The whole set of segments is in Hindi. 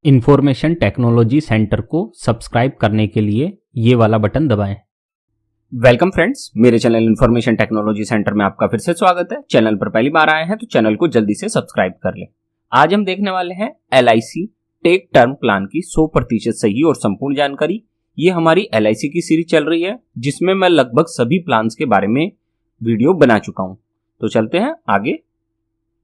इंफॉर्मेशन टेक्नोलॉजी सेंटर को सब्सक्राइब करने के लिए ये वाला बटन दबाएं। वेलकम फ्रेंड्स, मेरे चैनल इंफॉर्मेशन टेक्नोलॉजी सेंटर में आपका फिर से स्वागत है। चैनल पर पहली बार आए हैं तो चैनल को जल्दी से सब्सक्राइब कर लें। आज हम देखने वाले हैं LIC टेक टर्म प्लान की 100% सही और संपूर्ण जानकारी। ये हमारी LIC की सीरीज चल रही है जिसमें मैं लगभग सभी प्लान्स के बारे में वीडियो बना चुका हूं। तो चलते हैं आगे।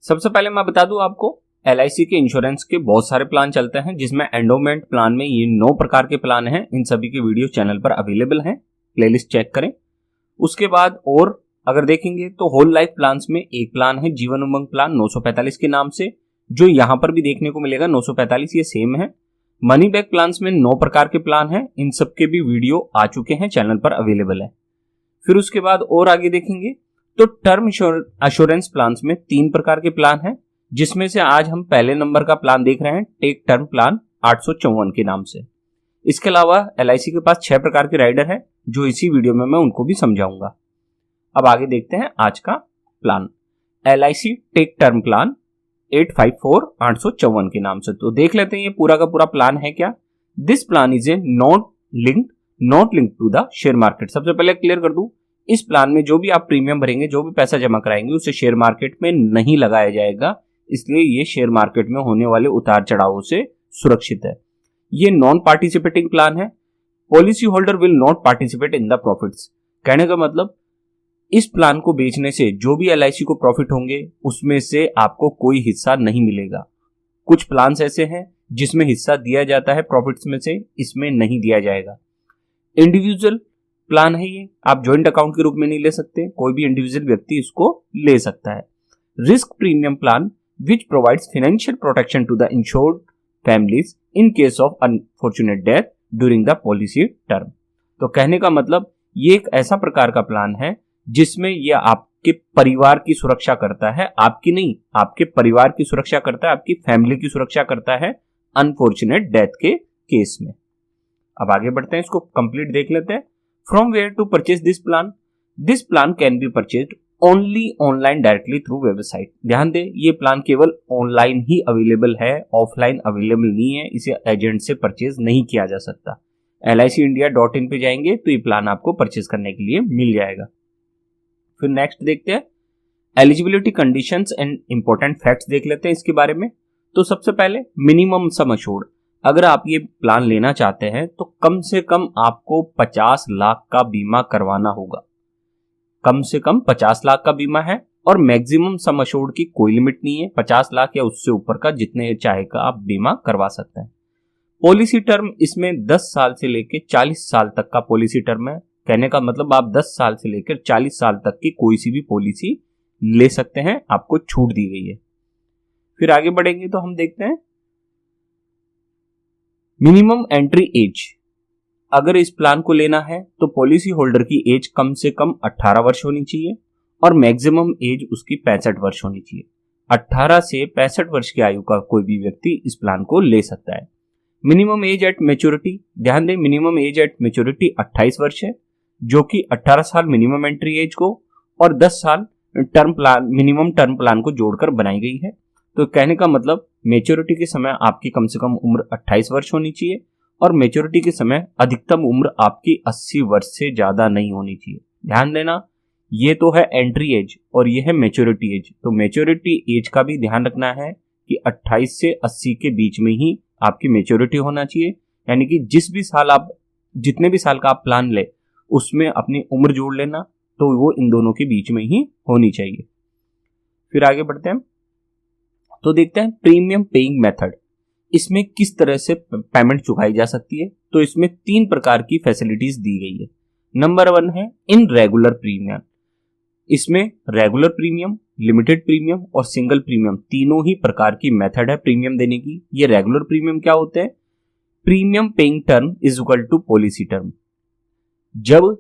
सबसे पहले मैं बता दूं आपको, LIC के इंश्योरेंस के बहुत सारे प्लान चलते हैं जिसमें एंडोमेंट प्लान में ये 9 प्रकार के प्लान हैं। इन सभी के वीडियो चैनल पर अवेलेबल हैं, प्लेलिस्ट चेक करें। उसके बाद और अगर देखेंगे तो होल लाइफ प्लान्स में एक प्लान है जीवन उमंग प्लान 945 के नाम से, जो यहां पर भी देखने को मिलेगा 945, ये सेम है। मनी बैक प्लान्स में 9 प्रकार के प्लान हैं, इन सब के भी वीडियो आ चुके हैं, चैनल पर अवेलेबल है। फिर उसके बाद और आगे देखेंगे तो टर्म एश्योरेंस प्लान्स में 3 प्रकार के प्लान हैं, जिसमें से आज हम पहले नंबर का प्लान देख रहे हैं, टेक टर्म प्लान 854 के नाम से। इसके अलावा LIC के पास 6 प्रकार के राइडर हैं, जो इसी वीडियो में मैं उनको भी समझाऊंगा। अब आगे देखते हैं आज का plan, LIC tech term plan 854 के नाम से। तो देख लेते हैं ये पूरा का पूरा प्लान है क्या। This plan is a not linked to the share market. सबसे पहले क्लियर कर दूं, इस प्लान में जो भी आप प्रीमियम भरेंगे, जो भी पैसा जमा कराएंगे, उसे शेयर मार्केट में नहीं लगाया जाएगा, इसलिए ये शेयर मार्केट में होने वाले उतार चढ़ावों से सुरक्षित है। ये नॉन पार्टिसिपेटिंग प्लान है। Policy holder will not participate in the profits. कहने का मतलब, इस प्लान को बेचने से जो भी LIC को प्रॉफिट होंगे उसमें से आपको कोई हिस्सा नहीं मिलेगा। कुछ प्लान्स ऐसे हैं जिसमें हिस्सा दिया जाता है प्रॉफिट्स में से, इसमें नहीं दिया जाएगा। इंडिविजुअल प्लान है ये, आप ज्वाइंट अकाउंट के रूप में नहीं ले सकते, कोई भी इंडिविजुअल व्यक्ति इसको ले सकता है। Risk premium plan which provides financial protection to the insured families in case of unfortunate death during the policy term। तो कहने का मतलब, ये एक ऐसा प्रकार का प्लान है जिसमें यह आपके परिवार की सुरक्षा करता है, आपकी नहीं, आपके परिवार की सुरक्षा करता है, आपकी फैमिली की सुरक्षा करता है अनफॉर्चुनेट डेथ के केस में। अब आगे बढ़ते हैं, इसको कंप्लीट देख लेते हैं। From where to purchase this plan. This plan can be purchased only online directly through website. ध्यान दें, ये प्लान केवल ऑनलाइन ही अवेलेबल है, ऑफलाइन अवेलेबल नहीं है, इसे एजेंट से परचेज नहीं किया जा सकता। LICindia.in पे जाएंगे तो ये प्लान आपको परचेज करने के लिए मिल जाएगा। फिर नेक्स्ट देखते हैं eligibility conditions and important facts देख लेते हैं इसके बारे में। तो सबसे पहले मिनिमम सम अश्योर्ड। अगर आप ये प्लान लेना चाहते हैं तो कम से कम आपको 50 लाख का बीमा करवाना होगा। कम से कम 50 लाख का बीमा है, और मैक्सिमम सम अश्योर्ड की कोई लिमिट नहीं है, 50 लाख या उससे ऊपर का जितने चाहे का आप बीमा करवा सकते हैं। पॉलिसी टर्म इसमें 10 साल से लेकर 40 साल तक का पॉलिसी टर्म है। कहने का मतलब, आप 10 साल से लेकर 40 साल तक की कोई सी भी पॉलिसी ले सकते हैं, आपको छूट दी गई है। फिर आगे बढ़ेंगे तो हम देखते हैं मिनिमम एंट्री एज। अगर इस प्लान को लेना है तो पॉलिसी होल्डर की एज कम से कम 18 वर्ष होनी चाहिए और मैक्सिमम एज उसकी 65 वर्ष होनी चाहिए। 18 से 65 वर्ष की आयु का कोई भी व्यक्ति इस प्लान को ले सकता है। मिनिमम एज एट मैच्योरिटी, ध्यान दें, मिनिमम एज एट मैच्योरिटी 28 वर्ष है, जो कि 18 साल मिनिमम एंट्री एज को और 10 साल term plan, minimum term plan को जोड़कर बनाई गई है। तो कहने का मतलब, मैच्योरिटी के समय आपकी कम से कम उम्र 28 वर्ष होनी चाहिए और मैच्योरिटी के समय अधिकतम उम्र आपकी 80 वर्ष से ज्यादा नहीं होनी चाहिए। ध्यान देना, ये तो है एंट्री एज और ये है मैच्योरिटी एज। तो मैच्योरिटी एज का भी ध्यान रखना है कि 28 से 80 के बीच में ही आपकी मैच्योरिटी होना चाहिए। यानी कि जितने भी साल का आप प्लान ले, उसमें अपनी उम्र जोड़ लेना, तो वो इन दोनों के बीच में ही होनी चाहिए। फिर आगे बढ़ते हैं तो देखते हैं प्रीमियम पेइंग मेथड। इसमें किस तरह से पेमेंट चुकाई जा सकती है। तो इसमें 3 प्रकार की फैसिलिटीज दी गई है। नंबर 1 है इन रेगुलर प्रीमियम। इसमें रेगुलर प्रीमियम, लिमिटेड प्रीमियम और सिंगल प्रीमियम, तीनों ही प्रकार की मेथड है प्रीमियम देने की। ये रेगुलर प्रीमियम क्या होते हैं? Premium paying term is equal to policy term. जब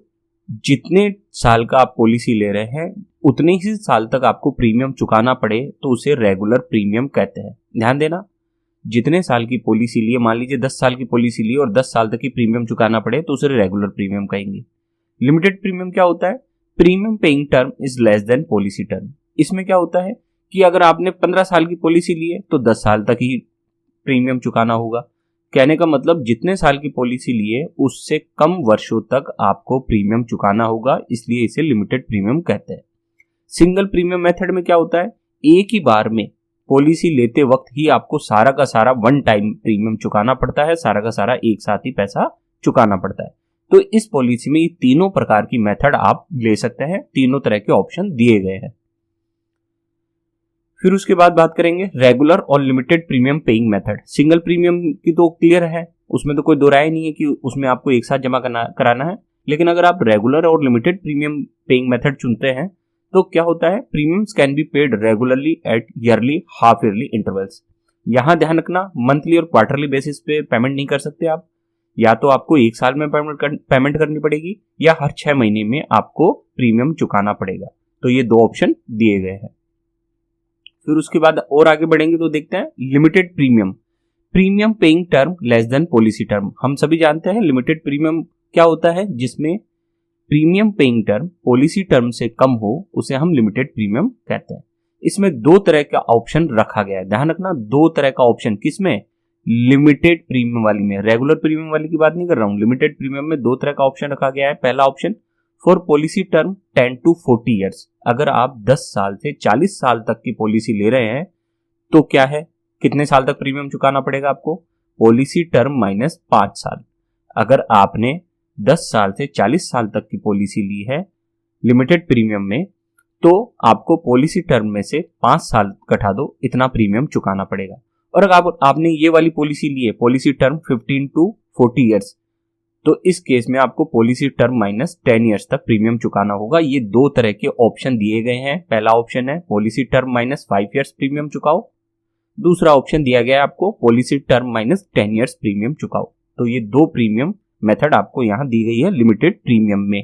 जितने साल का आप पॉलिसी ले रहे हैं उतने ही साल तक आपको प्रीमियम चुकाना पड़े तो उसे रेगुलर प्रीमियम कहते हैं। ध्यान देना, जितने साल की पॉलिसी लिए, मान लीजिए 10 साल की पॉलिसी ली और 10 साल तक की प्रीमियम चुकाना पड़े तो उसे रेगुलर प्रीमियम कहेंगे। लिमिटेड प्रीमियम क्या होता है? Premium paying term is less than policy term. इसमें क्या होता है कि अगर आपने 15 साल की पॉलिसी ली है तो 10 साल तक ही प्रीमियम चुकाना होगा। कहने का मतलब जितने साल की पॉलिसी लिए उससे कम वर्षों तक आपको प्रीमियम चुकाना होगा, इसलिए इसे लिमिटेड प्रीमियम कहते हैं। सिंगल प्रीमियम मेथड में क्या होता है, एक ही बार में पॉलिसी लेते वक्त ही आपको सारा का सारा वन टाइम प्रीमियम चुकाना पड़ता है, सारा का सारा एक साथ ही पैसा चुकाना पड़ता है। तो इस पॉलिसी में ये तीनों प्रकार की मेथड आप ले सकते हैं, तीनों तरह के ऑप्शन दिए गए हैं। फिर उसके बाद बात करेंगे रेगुलर और limited premium paying method. Single premium की तो क्लियर है, उसमें तो कोई दो राय नहीं है कि उसमें आपको एक साथ जमा कराना है। लेकिन अगर आप रेगुलर और लिमिटेड प्रीमियम पेइंग मेथड चुनते हैं तो क्या होता है, premiums can be paid regularly at yearly, half yearly intervals. यहां ध्यान रखना, मंथली और क्वार्टरली बेसिस पे पेमेंट नहीं कर सकते आप, या तो आपको एक साल में पेमेंट करनी पड़ेगी या हर 6 महीने में आपको प्रीमियम चुकाना पड़ेगा। तो ये दो ऑप्शन दिए गए हैं। फिर उसके बाद और आगे बढ़ेंगे तो देखते हैं limited premium, premium paying term less than policy term. हम सभी जानते हैं लिमिटेड प्रीमियम क्या होता है, जिसमें premium paying term policy term से कम हो उसे हम लिमिटेड प्रीमियम कहते हैं। इसमें दो तरह का ऑप्शन रखा गया है, ध्यान रखना, दो तरह का ऑप्शन। किसमें, लिमिटेड प्रीमियम वाली में, रेगुलर प्रीमियम वाली की बात नहीं कर रहा हूं। लिमिटेड प्रीमियम में दो तरह का ऑप्शन रखा गया है। पहला option for policy term 10 to 40 years, अगर आप 10 साल से 40 साल तक की पॉलिसी ले रहे हैं तो क्या है, कितने साल तक प्रीमियम चुकाना पड़ेगा आपको, पॉलिसी टर्म माइनस 5 साल। अगर आपने 10 साल से 40 साल तक की पॉलिसी ली है लिमिटेड प्रीमियम में, तो आपको पॉलिसी टर्म में से 5 साल घटा दो, इतना प्रीमियम चुकाना पड़ेगा। और अगर आपने ये वाली पॉलिसी ली है पॉलिसी टर्म 15 to 40 ईयर्स, तो इस केस में आपको पॉलिसी टर्म माइनस 10 ईयर्स तक प्रीमियम चुकाना होगा। ये दो तरह के ऑप्शन दिए गए हैं। पहला ऑप्शन है policy term minus 5 years premium चुकाओ, दूसरा ऑप्शन दिया गया है आपको policy term minus 10 years premium चुकाओ। तो ये दो प्रीमियम मेथड आपको यहां दी गई है लिमिटेड प्रीमियम में।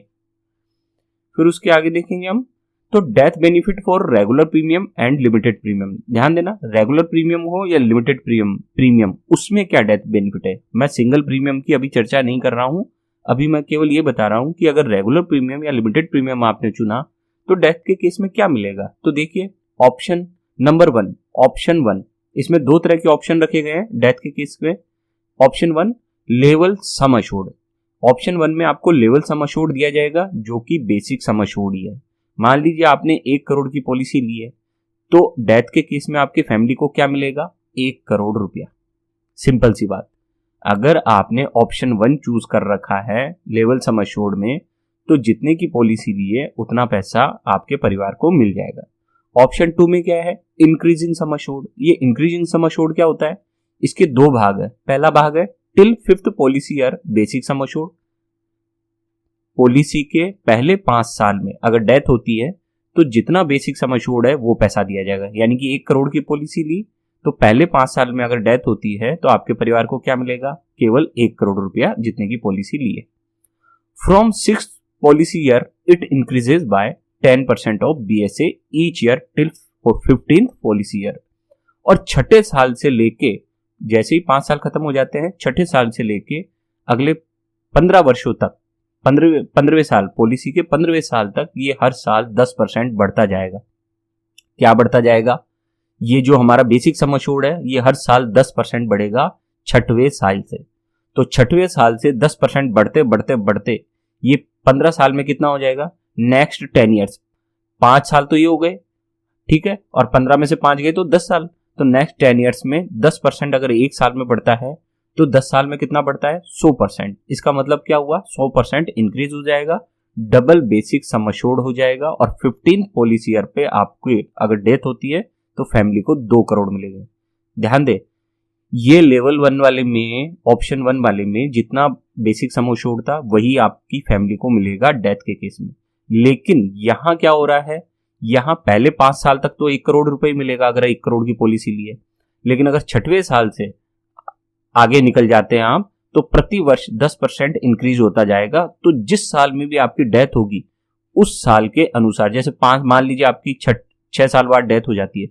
फिर उसके आगे देखेंगे हम तो death benefit for regular premium and limited premium. ध्यान देना, रेगुलर प्रीमियम हो या लिमिटेड प्रीमियम उसमें क्या डेथ बेनिफिट है। मैं सिंगल प्रीमियम की अभी चर्चा नहीं कर रहा हूं, अभी मैं केवल ये बता रहा हूं कि अगर रेगुलर प्रीमियम या लिमिटेड प्रीमियम आपने चुना तो डेथ के केस में क्या मिलेगा। तो देखिए ऑप्शन नंबर 1, ऑप्शन 1, इसमें दो तरह के ऑप्शन रखे गए हैं डेथ के केस में। Option 1 level sum assured, option 1 में आपको लेवल सम अश्योर्ड दिया जाएगा जो कि बेसिक सम अश्योर्ड ही है। मान लीजिए आपने 1 करोड़ की पॉलिसी ली है, तो डेथ के केस में आपकी फैमिली को क्या मिलेगा, 1 करोड़ रुपया। सिंपल सी बात। अगर आपने ऑप्शन 1 चूज कर रखा है लेवल सम अश्योर्ड में, तो जितने की पॉलिसी ली है उतना पैसा आपके परिवार को मिल जाएगा। ऑप्शन 2 में क्या है, इंक्रीजिंग सम अश्योर्ड। ये इंक्रीजिंग सम अश्योर्ड क्या होता है, इसके दो भाग है। पहला भाग है till 5th policy year basic sum assured, policy के पहले 5 साल में अगर डेथ होती है तो जितना बेसिक सम अश्योर्ड है वो पैसा दिया जाएगा। यानी कि 1 करोड़ की पॉलिसी ली तो पहले 5 साल में अगर डेथ होती है तो आपके परिवार को क्या मिलेगा, केवल 1 करोड़ रुपया जितने की पॉलिसी ली है। From 6th policy year it increases by 10% of BSA each year till 15th policy year. और छठे साल से लेके, जैसे ही 5 साल खत्म हो जाते हैं, छठे साल से लेके अगले 15 वर्षों तक, 15वें साल, पॉलिसी के 15वें साल तक ये हर साल 10% बढ़ता जाएगा। क्या बढ़ता जाएगा, ये जो हमारा बेसिक सम अश्योर्ड है ये हर साल 10% बढ़ेगा छठवें साल से। तो छठवें साल से 10% बढ़ते बढ़ते बढ़ते ये 15 साल में कितना हो जाएगा, नेक्स्ट 10 ईयर्स, 5 साल तो ये हो गए, ठीक है, और 15 में से 5 गए तो 10 साल। तो नेक्स्ट 10 ईयर्स में 10% अगर एक साल में बढ़ता है तो 10 साल में कितना बढ़ता है, 100%। इसका मतलब क्या हुआ, 100% इंक्रीज हो जाएगा, डबल बेसिक सम अश्योर्ड हो जाएगा। और 15th पॉलिसी ईयर पे आपको अगर डेथ होती है तो फैमिली को 2 करोड़ मिलेगा। ध्यान दे, ये लेवल 1 वाले में, ऑप्शन 1 वाले में जितना बेसिक सम अश्योर्ड था वही आपकी फैमिली को मिलेगा डेथ के केस में। लेकिन यहां क्या हो रहा है, यहां पहले 5 साल तक तो 1 करोड़ रुपए मिलेगा अगर 1 करोड़ की पॉलिसी ली है। लेकिन अगर छठवें साल से आगे निकल जाते हैं आप तो प्रति वर्ष 10% इंक्रीज होता जाएगा। तो जिस साल में भी आपकी डेथ होगी उस साल के अनुसार, जैसे 5, मान लीजिए आपकी 6 साल बाद डेथ हो जाती है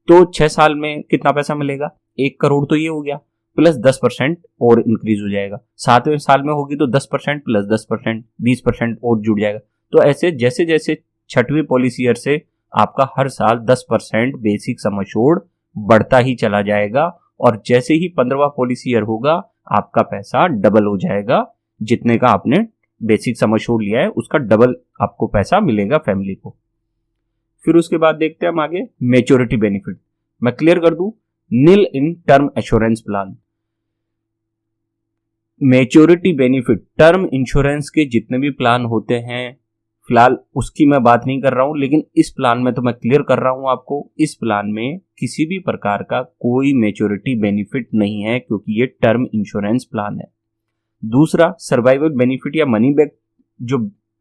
तो 6 साल में कितना पैसा मिलेगा, 1 करोड़ तो ये हो गया, प्लस 10% और इंक्रीज हो जाएगा। 7वें साल में होगी तो 10% प्लस 10%, 20% और जुड़ जाएगा। तो ऐसे जैसे जैसे छठवीं पॉलिसी ईयर से आपका हर साल 10% बेसिक सम अश्योर्ड बढ़ता ही चला जाएगा और जैसे ही 15वां पॉलिसी ईयर होगा आपका पैसा डबल हो जाएगा, जितने का आपने बेसिक सम एश्योर्ड लिया है उसका डबल आपको पैसा मिलेगा फैमिली को। फिर उसके बाद देखते हैं हम आगे मैच्योरिटी बेनिफिट। मैं क्लियर कर दूं, nil in term assurance plan. Maturity benefit term insurance के जितने भी प्लान होते हैं, फिलहाल उसकी मैं बात नहीं कर रहा हूं, लेकिन इस प्लान में तो मैं क्लियर कर रहा हूं आपको, इस प्लान में किसी भी प्रकार का कोई मैच्योरिटी बेनिफिट नहीं है क्योंकि ये टर्म इंश्योरेंस प्लान है। दूसरा, सर्वाइवल बेनिफिट या मनी बैक जो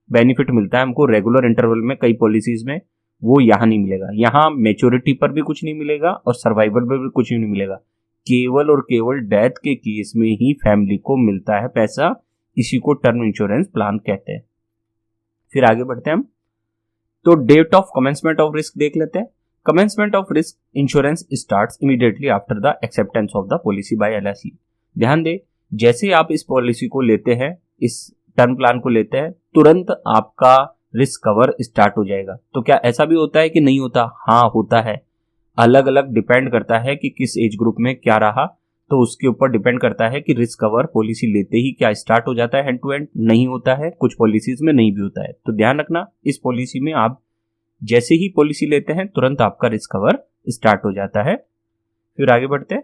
बेनिफिट मिलता है हमको रेगुलर इंटरवल में कई पॉलिसीज में, वो यहां नहीं मिलेगा। यहां मैच्योरिटी पर भी कुछ नहीं मिलेगा और सर्वाइवल पर भी कुछ नहीं मिलेगा, केवल और केवल डेथ के केस में ही फैमिली को मिलता है पैसा। इसी को टर्म इंश्योरेंस प्लान कहते हैं। फिर आगे बढ़ते हैं हम, तो date of commencement of risk देख लेते हैं। Commencement of risk insurance starts immediately after the acceptance of the policy by LIC. ध्यान दे, जैसे आप इस पॉलिसी को लेते हैं, इस टर्म प्लान को लेते हैं, तुरंत आपका रिस्क कवर स्टार्ट हो जाएगा। तो क्या ऐसा भी होता है कि नहीं होता? हाँ होता है, अलग अलग डिपेंड करता है कि किस एज ग्रुप में क्या रहा, तो उसके ऊपर डिपेंड करता है कि रिस्क कवर पॉलिसी लेते ही क्या स्टार्ट हो जाता है हैंड टू हैंड, नहीं होता है, कुछ पॉलिसीज में नहीं भी होता है। तो ध्यान रखना, इस पॉलिसी में आप जैसे ही पॉलिसी लेते हैं तुरंत आपका रिस्क कवर स्टार्ट हो जाता है। फिर आगे बढ़ते हैं,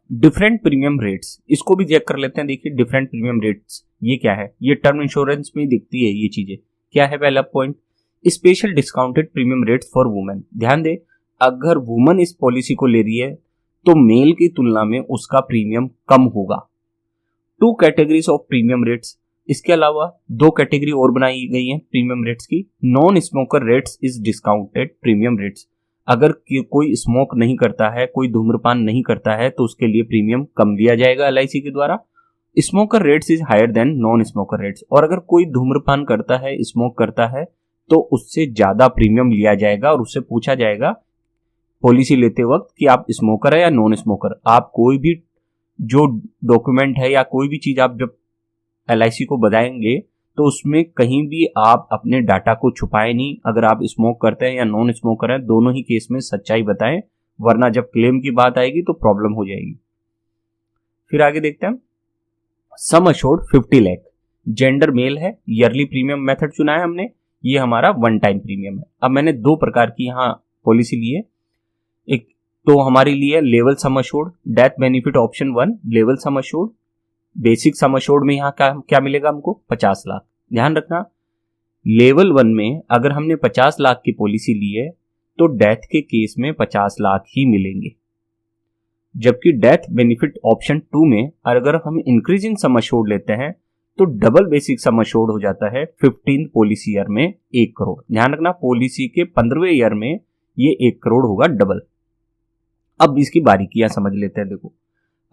डिफरेंट प्रीमियम रेट्स, इसको भी चेक कर लेते हैं। देखिए डिफरेंट प्रीमियम रेट्स ये क्या है, ये टर्म इंश्योरेंस में दिखती है ये चीजें। क्या है पहला point, special discounted premium rates for women. ध्यान दे, अगर वुमन इस पॉलिसी को ले रही है तो मेल की तुलना में उसका प्रीमियम कम होगा। 2 कैटेगरीज ऑफ प्रीमियम रेट्स, इसके अलावा 2 कैटेगरी और बनाई गई हैं प्रीमियम रेट्स की। Non smoker rates is discounted premium rates, अगर कोई स्मोक नहीं करता है, कोई धूम्रपान नहीं करता है, तो उसके लिए प्रीमियम कम दिया जाएगा एलआईसी के द्वारा। Smoker rates is higher than non smoker rates, और अगर कोई धूम्रपान करता है, स्मोक करता है, तो उससे ज्यादा प्रीमियम लिया जाएगा और उससे पूछा जाएगा पॉलिसी लेते वक्त कि आप स्मोकर है या नॉन स्मोकर। आप कोई भी जो डॉक्यूमेंट है या कोई भी चीज आप जब एलआईसी को बताएंगे तो उसमें कहीं भी आप अपने डाटा को छुपाए नहीं। अगर आप स्मोक करते हैं या नॉन स्मोकर हैं, दोनों ही केस में सच्चाई बताएं, वरना जब क्लेम की बात आएगी तो प्रॉब्लम हो जाएगी। फिर आगे देखते हैं, sum assured 50 lakh, gender male है, ईयरली प्रीमियम मेथड चुना है हमने, ये हमारा वन टाइम प्रीमियम है। अब मैंने 2 प्रकार की यहाँ पॉलिसी ली है, एक तो हमारे लिए level sum assured, death benefit option 1 level sum assured. Basic sum assured में यहाँ क्या मिलेगा हमको, 50 लाख। ध्यान रखना, लेवल 1 में अगर हमने 50 लाख की पॉलिसी ली है तो डेथ के केस में 50 लाख ही मिलेंगे, जबकि डेथ बेनिफिट ऑप्शन 2 में अगर हम इंक्रीजिंग सम अश्योर्ड लेते हैं तो डबल बेसिक सम अश्योर्ड हो जाता है 15 पॉलिसी ईयर में 1 करोड़। ध्यान रखना, पॉलिसी के 15वें ईयर में ये 1 करोड़ होगा डबल। अब इसकी बारीकियां समझ लेते हैं। देखो,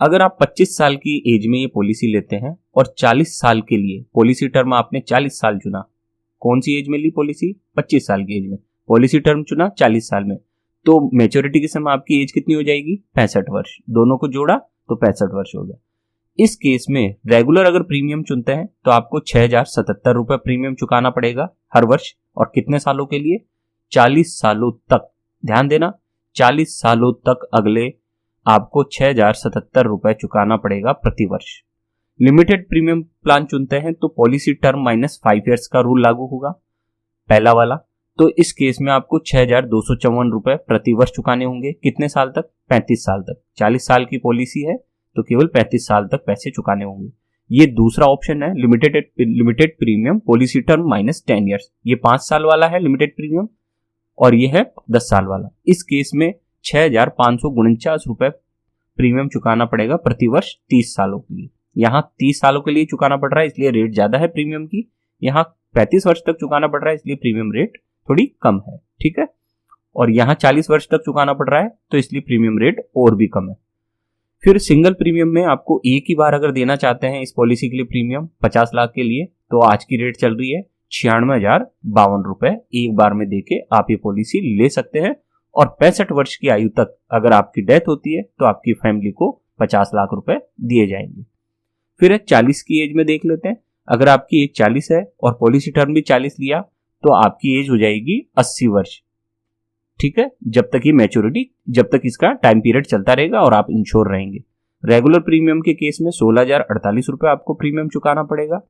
अगर आप 25 साल की एज में ये पॉलिसी लेते हैं और 40 साल के लिए पॉलिसी टर्म आपने 40 साल चुना, कौन सी एज में ली पॉलिसी, 25 साल की एज में पॉलिसी टर्म चुना 40 साल में, तो मैच्योरिटी के समय आपकी एज कितनी हो जाएगी, 65 वर्ष। दोनों को जोड़ा तो 65 वर्ष हो गया। इस केस में रेगुलर अगर प्रीमियम चुनते हैं तो आपको 6077 रुपए प्रीमियम चुकाना पड़ेगा हर वर्ष, और कितने सालों के लिए, 40 सालों तक। ध्यान देना, 40 सालों तक अगले आपको 6077 रुपए चुकाना पड़ेगा प्रति वर्ष। लिमिटेड प्रीमियम प्लान चुनते हैं तो पॉलिसी टर्म -5 ईयर्स का रूल लागू होगा, पहला वाला। तो इस केस में आपको 6254 रुपए प्रति वर्ष चुकाने होंगे। कितने साल तक, 35 साल तक। 40 साल की पॉलिसी है तो केवल 35 साल तक पैसे चुकाने होंगे। ये दूसरा ऑप्शन है, limited premium policy term -10 years. ये 5 साल वाला है लिमिटेड प्रीमियम, और ये है 10 साल वाला। इस केस में 6549 रुपए प्रीमियम चुकाना पड़ेगा प्रति वर्ष 30 सालों के लिए। यहाँ 30 सालों के लिए चुकाना पड़ रहा है इसलिए रेट ज्यादा है प्रीमियम की, यहाँ 35 वर्ष तक चुकाना पड़ रहा है इसलिए प्रीमियम रेट थोड़ी कम है, ठीक है। और यहाँ 40 वर्ष तक चुकाना पड़ रहा है तो इसलिए प्रीमियम रेट और भी कम है। फिर सिंगल प्रीमियम में आपको एक ही बार अगर देना चाहते हैं इस पॉलिसी के लिए प्रीमियम 50 लाख के लिए, तो आज की रेट चल रही है 96,052 रुपए। एक बार में देके आप ये पॉलिसी ले सकते हैं, और 65 वर्ष की आयु तक अगर आपकी डेथ होती है तो आपकी फैमिली को 50 लाख रुपए दिए जाएंगे। फिर 40 की एज में देख लेते हैं, अगर आपकी एज 40 है और पॉलिसी टर्म भी 40 लिया तो आपकी एज हो जाएगी 80 वर्ष। ठीक है, जब तक ये मैच्योरिटी, जब तक इसका टाइम पीरियड चलता रहेगा और आप इंश्योर रहेंगे। रेगुलर प्रीमियम के केस में 16,048 रुपए आपको प्रीमियम चुकाना पड़ेगा।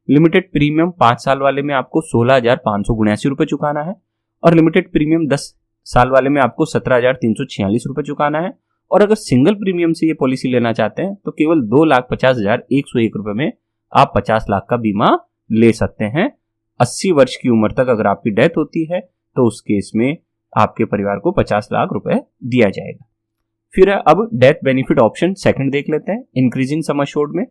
लिमिटेड प्रीमियम 5 साल वाले में आपको 16,579 रुपए चुकाना है और लिमिटेड प्रीमियम 10 साल वाले में आपको 17,346 रुपए चुकाना है। और अगर सिंगल प्रीमियम से ये पॉलिसी लेना चाहते हैं तो केवल 2,50,101 रुपए में आप 50 लाख का बीमा ले सकते हैं। 80 वर्ष की उम्र तक अगर आपकी डेथ होती है तो उस केस में आपके परिवार को 50 लाख रुपए दिया जाएगा। फिर अब डेथ बेनिफिट ऑप्शन सेकंड देख लेते हैं, इंक्रीजिंग सम अश्योर्ड में।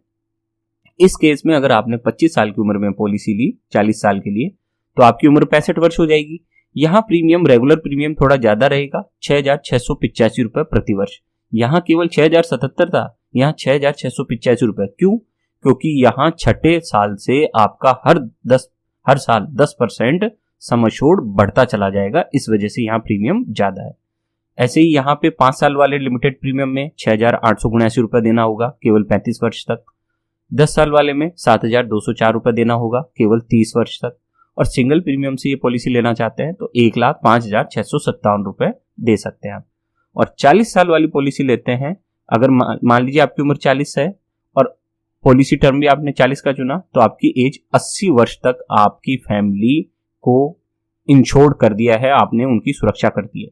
इस केस में अगर आपने 25 साल की उम्र में पॉलिसी ली 40 साल के लिए तो आपकी उम्र 65 वर्ष हो जाएगी। यहाँ प्रीमियम, रेगुलर प्रीमियम थोड़ा ज्यादा रहेगा, 6,685 रुपए प्रति वर्ष। यहाँ केवल 6,077 था, यहाँ 6,685 रुपए। क्यों? क्योंकि यहाँ छठे साल से आपका हर साल 10% सम अश्योर्ड बढ़ता चला जाएगा, इस वजह से यहाँ प्रीमियम ज्यादा है। ऐसे ही यहाँ पे 5 साल वाले लिमिटेड प्रीमियम में 6,879 रुपए देना होगा केवल 35 वर्ष तक। 10 साल वाले में 7,204 रुपए देना होगा केवल 30 वर्ष तक। और सिंगल प्रीमियम से ये पॉलिसी लेना चाहते हैं तो 1,05,657 रुपए दे सकते हैं आप। और 40 साल वाली पॉलिसी लेते हैं, अगर मान लीजिए आपकी उम्र 40 है और पॉलिसी टर्म भी आपने 40 का चुना तो आपकी एज 80 वर्ष तक आपकी फैमिली को इंश्योर्ड कर दिया है, आपने उनकी सुरक्षा कर दी है।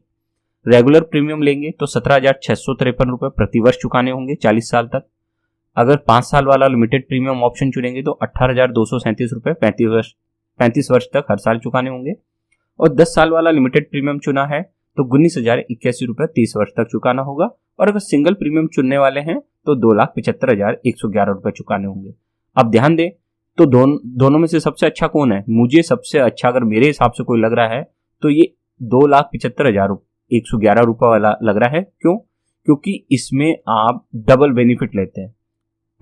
रेगुलर प्रीमियम लेंगे तो 17,653 रुपए प्रति वर्ष चुकाने होंगे 40 साल तक। अगर 5 साल वाला लिमिटेड प्रीमियम ऑप्शन चुनेंगे तो 18,237 रुपए 35 वर्ष तक हर साल चुकाने होंगे। और 10 साल वाला लिमिटेड प्रीमियम चुना है तो 19,081 रुपए 30 वर्ष तक चुकाना होगा। और अगर सिंगल प्रीमियम चुनने वाले हैं तो 2,75,111 रुपए चुकाने होंगे। अब ध्यान दें तो दोनों में से सबसे अच्छा कौन है? मुझे सबसे अच्छा अगर मेरे हिसाब से कोई लग रहा है तो ये 2,75,111 रुपए वाला लग रहा है। क्यों? क्योंकि इसमें आप डबल बेनिफिट लेते हैं।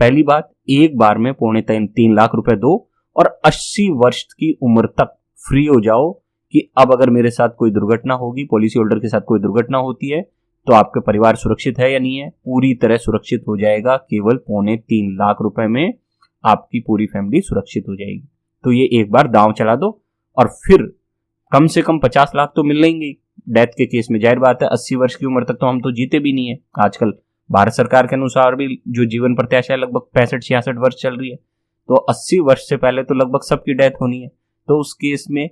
पहली बात, एक बार में 3.25 लाख रुपए दो और 80 वर्ष की उम्र तक फ्री हो जाओ कि अब अगर मेरे साथ कोई दुर्घटना होगी, पॉलिसी होल्डर के साथ कोई दुर्घटना होती है तो आपका परिवार सुरक्षित है या नहीं है? पूरी तरह सुरक्षित हो जाएगा। केवल 3.25 लाख रुपए में आपकी पूरी फैमिली सुरक्षित हो जाएगी। तो ये एक बार दांव चला दो और फिर कम से कम 50 लाख तो मिल लेंगे डेथ के केस में। जाहिर बात है 80 वर्ष की उम्र तक तो हम तो जीते भी नहीं है। आजकल भारत सरकार के अनुसार भी जो जीवन प्रत्याशा है लगभग 65-66 वर्ष चल रही है, तो 80 वर्ष से पहले तो लगभग सबकी डेथ होनी है। तो उस केस में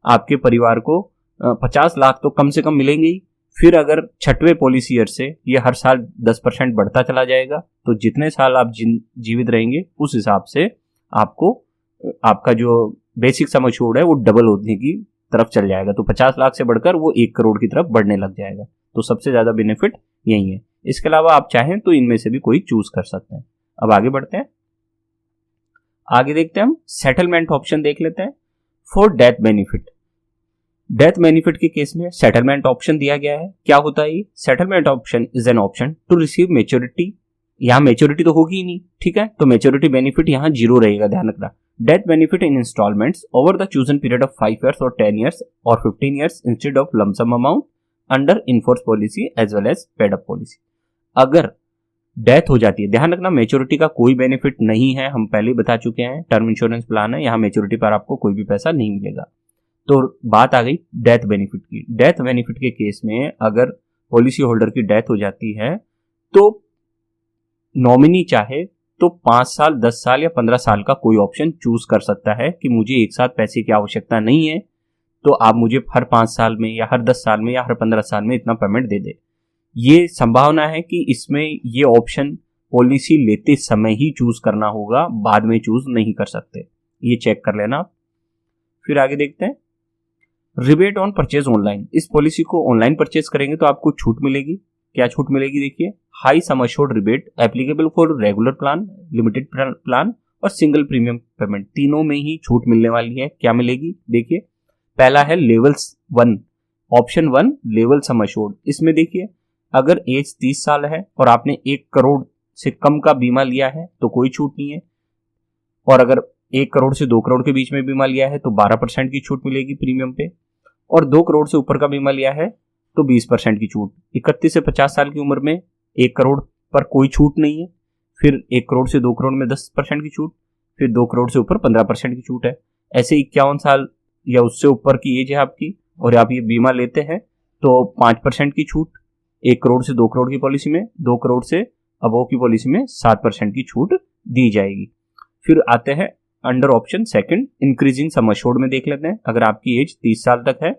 आपके परिवार को 50 लाख तो कम से कम मिलेंगे ही। फिर अगर 6वें पॉलिसी ईयर से ये हर साल 10% बढ़ता चला जाएगा तो जितने साल आप जीवित रहेंगे उस हिसाब से आपको आपका जो बेसिक सम अश्योर्ड है वो डबल होने की तरफ चल जाएगा। तो 50 लाख से बढ़कर वो 1 करोड़ की तरफ बढ़ने लग जाएगा। तो सबसे ज्यादा बेनिफिट यही है। इसके अलावा आप चाहें तो इनमें से भी कोई चूज कर सकते हैं। अब आगे बढ़ते हैं, आगे देखते हैं हम सेटलमेंट ऑप्शन देख लेते हैं for death benefit. Death benefit के केस में सेटलमेंट ऑप्शन दिया गया है। क्या होता है ये? Settlement option is an option to receive maturity. यहाँ मेच्योरिटी तो होगी ही नहीं, ठीक है, तो मेच्योरिटी बेनिफिट यहाँ 0 रहेगा, ध्यान रखना। Death benefit in installments over the chosen period of 5 years और 10 years और 15 years instead of lump sum amount under in force policy as well as paid up policy. अगर डेथ हो जाती है, ध्यान रखना मेच्योरिटी का कोई बेनिफिट नहीं है, हम पहले ही बता चुके हैं, टर्म इंश्योरेंस प्लान है, यहाँ मेच्योरिटी पर आपको कोई भी पैसा नहीं मिलेगा। तो बात आ गई डेथ बेनिफिट की। डेथ बेनिफिट के केस में अगर पॉलिसी होल्डर की डेथ हो जाती है तो नॉमिनी चाहे तो 5 साल, 10 साल या 15 साल का कोई ऑप्शन चूज कर सकता है कि मुझे एक साथ पैसे की आवश्यकता नहीं है तो आप मुझे हर 5 साल में या हर 10 साल में या हर 15 साल में इतना पेमेंट दे दे। ये संभावना है कि इसमें ये ऑप्शन पॉलिसी लेते समय ही चूज करना होगा, बाद में चूज नहीं कर सकते, ये चेक कर लेना। फिर आगे देखते हैं रिबेट ऑन परचेज ऑनलाइन। इस पॉलिसी को ऑनलाइन परचेज करेंगे तो आपको छूट मिलेगी। क्या छूट मिलेगी? देखिए, high sum assured rebate applicable for regular plan, limited plan और सिंगल प्रीमियम पेमेंट, तीनों में ही छूट मिलने वाली है। क्या मिलेगी? देखिए, पहला है level 1, option 1 level sum assured. इसमें देखिए, अगर एज 30 साल है और आपने 1 करोड़ से कम का बीमा लिया है तो कोई छूट नहीं है, और अगर 1 करोड़ से 2 करोड़ के बीच में बीमा लिया है तो 12% की छूट मिलेगी प्रीमियम पे, और 2 करोड़ से ऊपर का बीमा लिया है तो 20% की छूट। 31 से 50 साल की उम्र में 1 करोड़ पर कोई छूट नहीं है, फिर 1 करोड़ से 2 करोड़ में 10% की छूट, फिर 2 करोड़ से ऊपर 15% की छूट है। ऐसे 51 साल या उससे ऊपर की एज है आपकी और आप ये बीमा लेते हैं तो 5% की छूट, 1 करोड़ से 2 करोड़ की पॉलिसी में, 2 करोड़ से अबव की पॉलिसी में 7% की छूट दी जाएगी। फिर आते हैं under option second, increasing sum assured में देख लेते हैं। अगर आपकी एज 30 साल तक है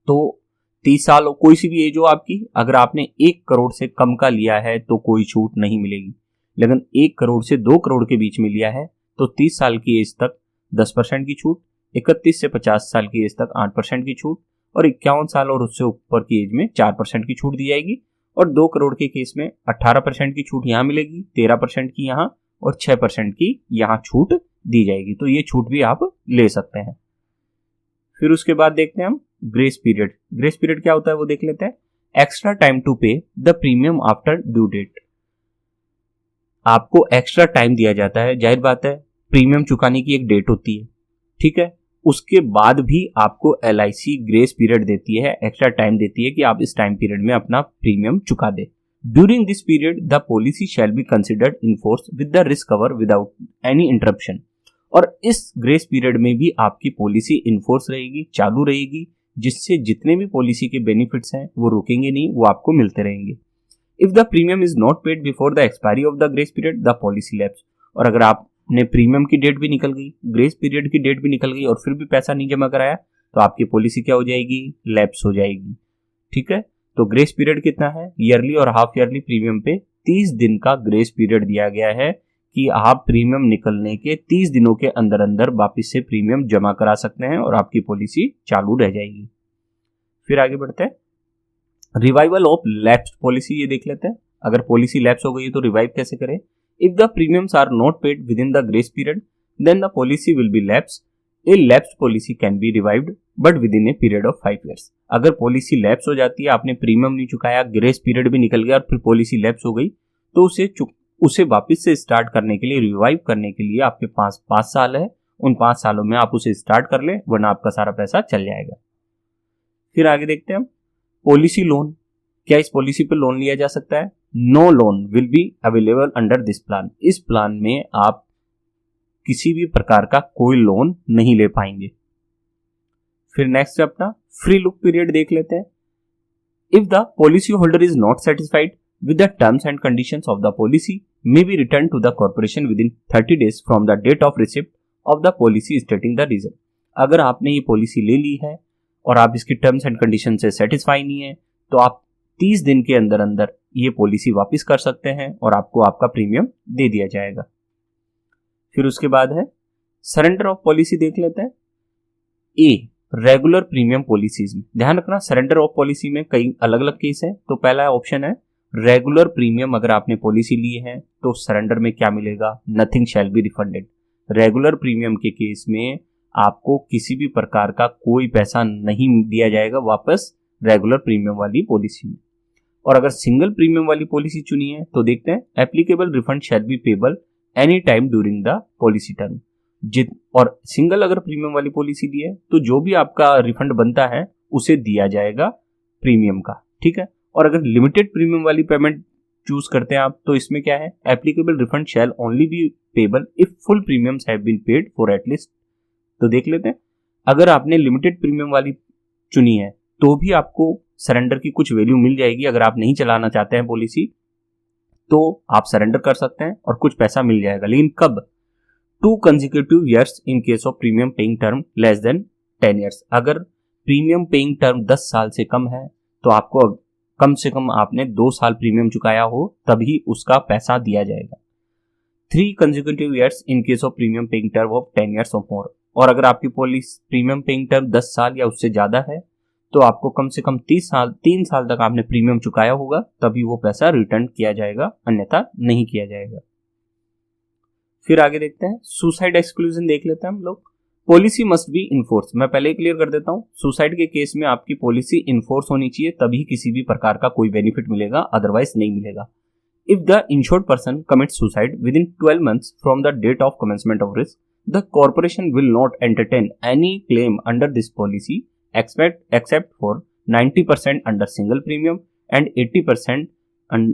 तो 30 साल कोई सी भी एज हो आपकी, अगर आपने 1 करोड़ से कम का लिया है तो कोई छूट नहीं मिलेगी, लेकिन 1 करोड़ से 2 करोड़ के बीच में लिया है तो 30 साल की एज तक 10% की छूट, 31 से 50 साल की एज तक 8% की छूट, और 51 साल और उससे ऊपर की एज में 4% की छूट दी जाएगी। और 2 करोड़ के केस में 18% की छूट यहाँ मिलेगी, 13% की यहाँ और 6% की यहाँ छूट दी जाएगी। तो ये छूट भी आप ले सकते हैं। फिर उसके बाद देखते हैं हम ग्रेस पीरियड। ग्रेस पीरियड क्या होता है वो देख लेते हैं। Extra time to pay the premium after due date. आपको एक्स्ट्रा टाइम दिया जाता है, जाहिर बात है प्रीमियम चुकाने की एक डेट होती है, ठीक है, उसके बाद भी आपको LIC ग्रेस पीरियड देती है, एक्स्ट्रा टाइम देती है कि आप इस टाइम पीरियड में अपना प्रीमियम चुका दे। During this period the policy shall be considered in force with the risk cover without any interruption. और इस ग्रेस पीरियड में भी आपकी पॉलिसी इनफोर्स रहेगी, चालू रहेगी, जिससे जितने भी पॉलिसी के बेनिफिट्स हैं वो रुकेंगे नहीं, वो आपको मिलते रहेंगे। If the premium is not paid before the expiry of the grace period the policy lapse. और अगर आपने प्रीमियम की डेट भी निकल गई, ग्रेस पीरियड की डेट भी निकल गई और फिर भी पैसा नहीं जमा कराया तो आपकी पॉलिसी क्या हो जाएगी, लैप्स हो जाएगी। ठीक है, तो ग्रेस पीरियड कितना है, ईयरली और हाफ ईयरली प्रीमियम पे 30 दिन का ग्रेस पीरियड दिया गया है कि आप प्रीमियम निकलने के 30 दिनों के अंदर अंदर वापस से प्रीमियम जमा करा सकते हैं और आपकी पॉलिसी चालू रह जाएगी। फिर आगे बढ़ते हैं, रिवाइवल ऑफ लैप्स्ड पॉलिसी, ये देख लेते हैं। अगर पॉलिसी लैप्स हो गई है तो रिवाइव कैसे करें। If the premiums are not paid with in the grace period then the policy will be lapse. A lapsed policy can be revived but with in a period of 5 years. अगर पॉलिसी लैप्स हो जाती है, आपने प्रीमियम नहीं चुकाया, ग्रेस पीरियड भी निकल गया और फिर पॉलिसी लैप्स हो गई, तो उसे वापस से स्टार्ट करने के लिए, रिवाइव करने के लिए आपके पास 5 साल है। उन 5 सालों में आप उसे स्टार्ट कर ले, वरना आपका सारा पैसा चल जाएगा। फिर आगे देखते हैं हम पॉलिसी लोन। क्या इस पॉलिसी पे लोन लिया जा सकता है? No loan will be available under this plan. इस प्लान में आप किसी भी प्रकार का कोई लोन नहीं ले पाएंगे। फिर नेक्स्ट अपना फ्री लुक पीरियड देख लेते हैं। If the policy holder is not satisfied with the terms and conditions of the policy may be returned to the corporation within 30 days from the date of receipt of the policy stating the reason। अगर आपने ये पॉलिसी ले ली है और आप इसकी टर्म्स एंड कंडीशन से सेटिस्फाई नहीं है तो आप 30 दिन के अंदर अंदर ये पॉलिसी वापस कर सकते हैं और आपको आपका प्रीमियम दे दिया जाएगा। फिर उसके बाद है सरेंडर ऑफ पॉलिसी देख लेते हैं। ए रेगुलर प्रीमियम पॉलिसीज में ध्यान रखना, सरेंडर ऑफ पॉलिसी में कई अलग अलग केस है। तो पहला ऑप्शन है रेगुलर प्रीमियम। अगर आपने पॉलिसी ली है तो सरेंडर में क्या मिलेगा, nothing shall be refunded. Regular premium के केस में आपको किसी भी प्रकार का कोई पैसा नहीं दिया जाएगा वापस रेगुलर प्रीमियम वाली पॉलिसी में। और अगर सिंगल प्रीमियम वाली पॉलिसी चुनी है तो देखते हैं applicable refund shell be payable any time during the policy term. और सिंगल अगर प्रीमियम वाली पॉलिसी ली है तो जो भी आपका रिफंड बनता है उसे दिया जाएगा प्रीमियम का, ठीक है। और अगर लिमिटेड प्रीमियम वाली पेमेंट चूज करते हैं आप तो इसमें क्या है, applicable refund shall only be payable if full premiums have been paid for at least. तो देख लेते हैं, अगर आपने लिमिटेड प्रीमियम वाली चुनी है तो भी आपको सरेंडर की कुछ वैल्यू मिल जाएगी। अगर आप नहीं चलाना चाहते हैं पॉलिसी तो आप सरेंडर कर सकते हैं और कुछ पैसा मिल जाएगा, लेकिन कब, 2 consecutive years in case of premium paying term less than 10 years. अगर प्रीमियम पेइंग टर्म 10 साल से कम है तो आपको कम से कम आपने 2 साल प्रीमियम चुकाया हो तभी उसका पैसा दिया जाएगा। 3 consecutive years in case of premium paying term of 10 years और मोर। और अगर आपकी पॉलिसी प्रीमियम पेइंग टर्म 10 साल या उससे ज्यादा है तो आपको कम से कम 3 साल तक आपने प्रीमियम चुकाया होगा तभी वो पैसा रिटर्न किया जाएगा, अन्यथा नहीं किया जाएगा। फिर आगे देखते हैं सुसाइड एक्सक्लूजन देख लेते हैं हम लोग। Policy must be enforce. मैं पहले ही क्लियर कर देता हूं, सुसाइड के केस में आपकी पॉलिसी इन्फोर्स होनी चाहिए तभी किसी भी प्रकार का कोई बेनिफिट मिलेगा, अदरवाइज नहीं मिलेगा। If the insured person commits suicide within 12 months from the date of commencement of risk the corporation will not entertain any claim under this policy except for 90% under single premium and 80%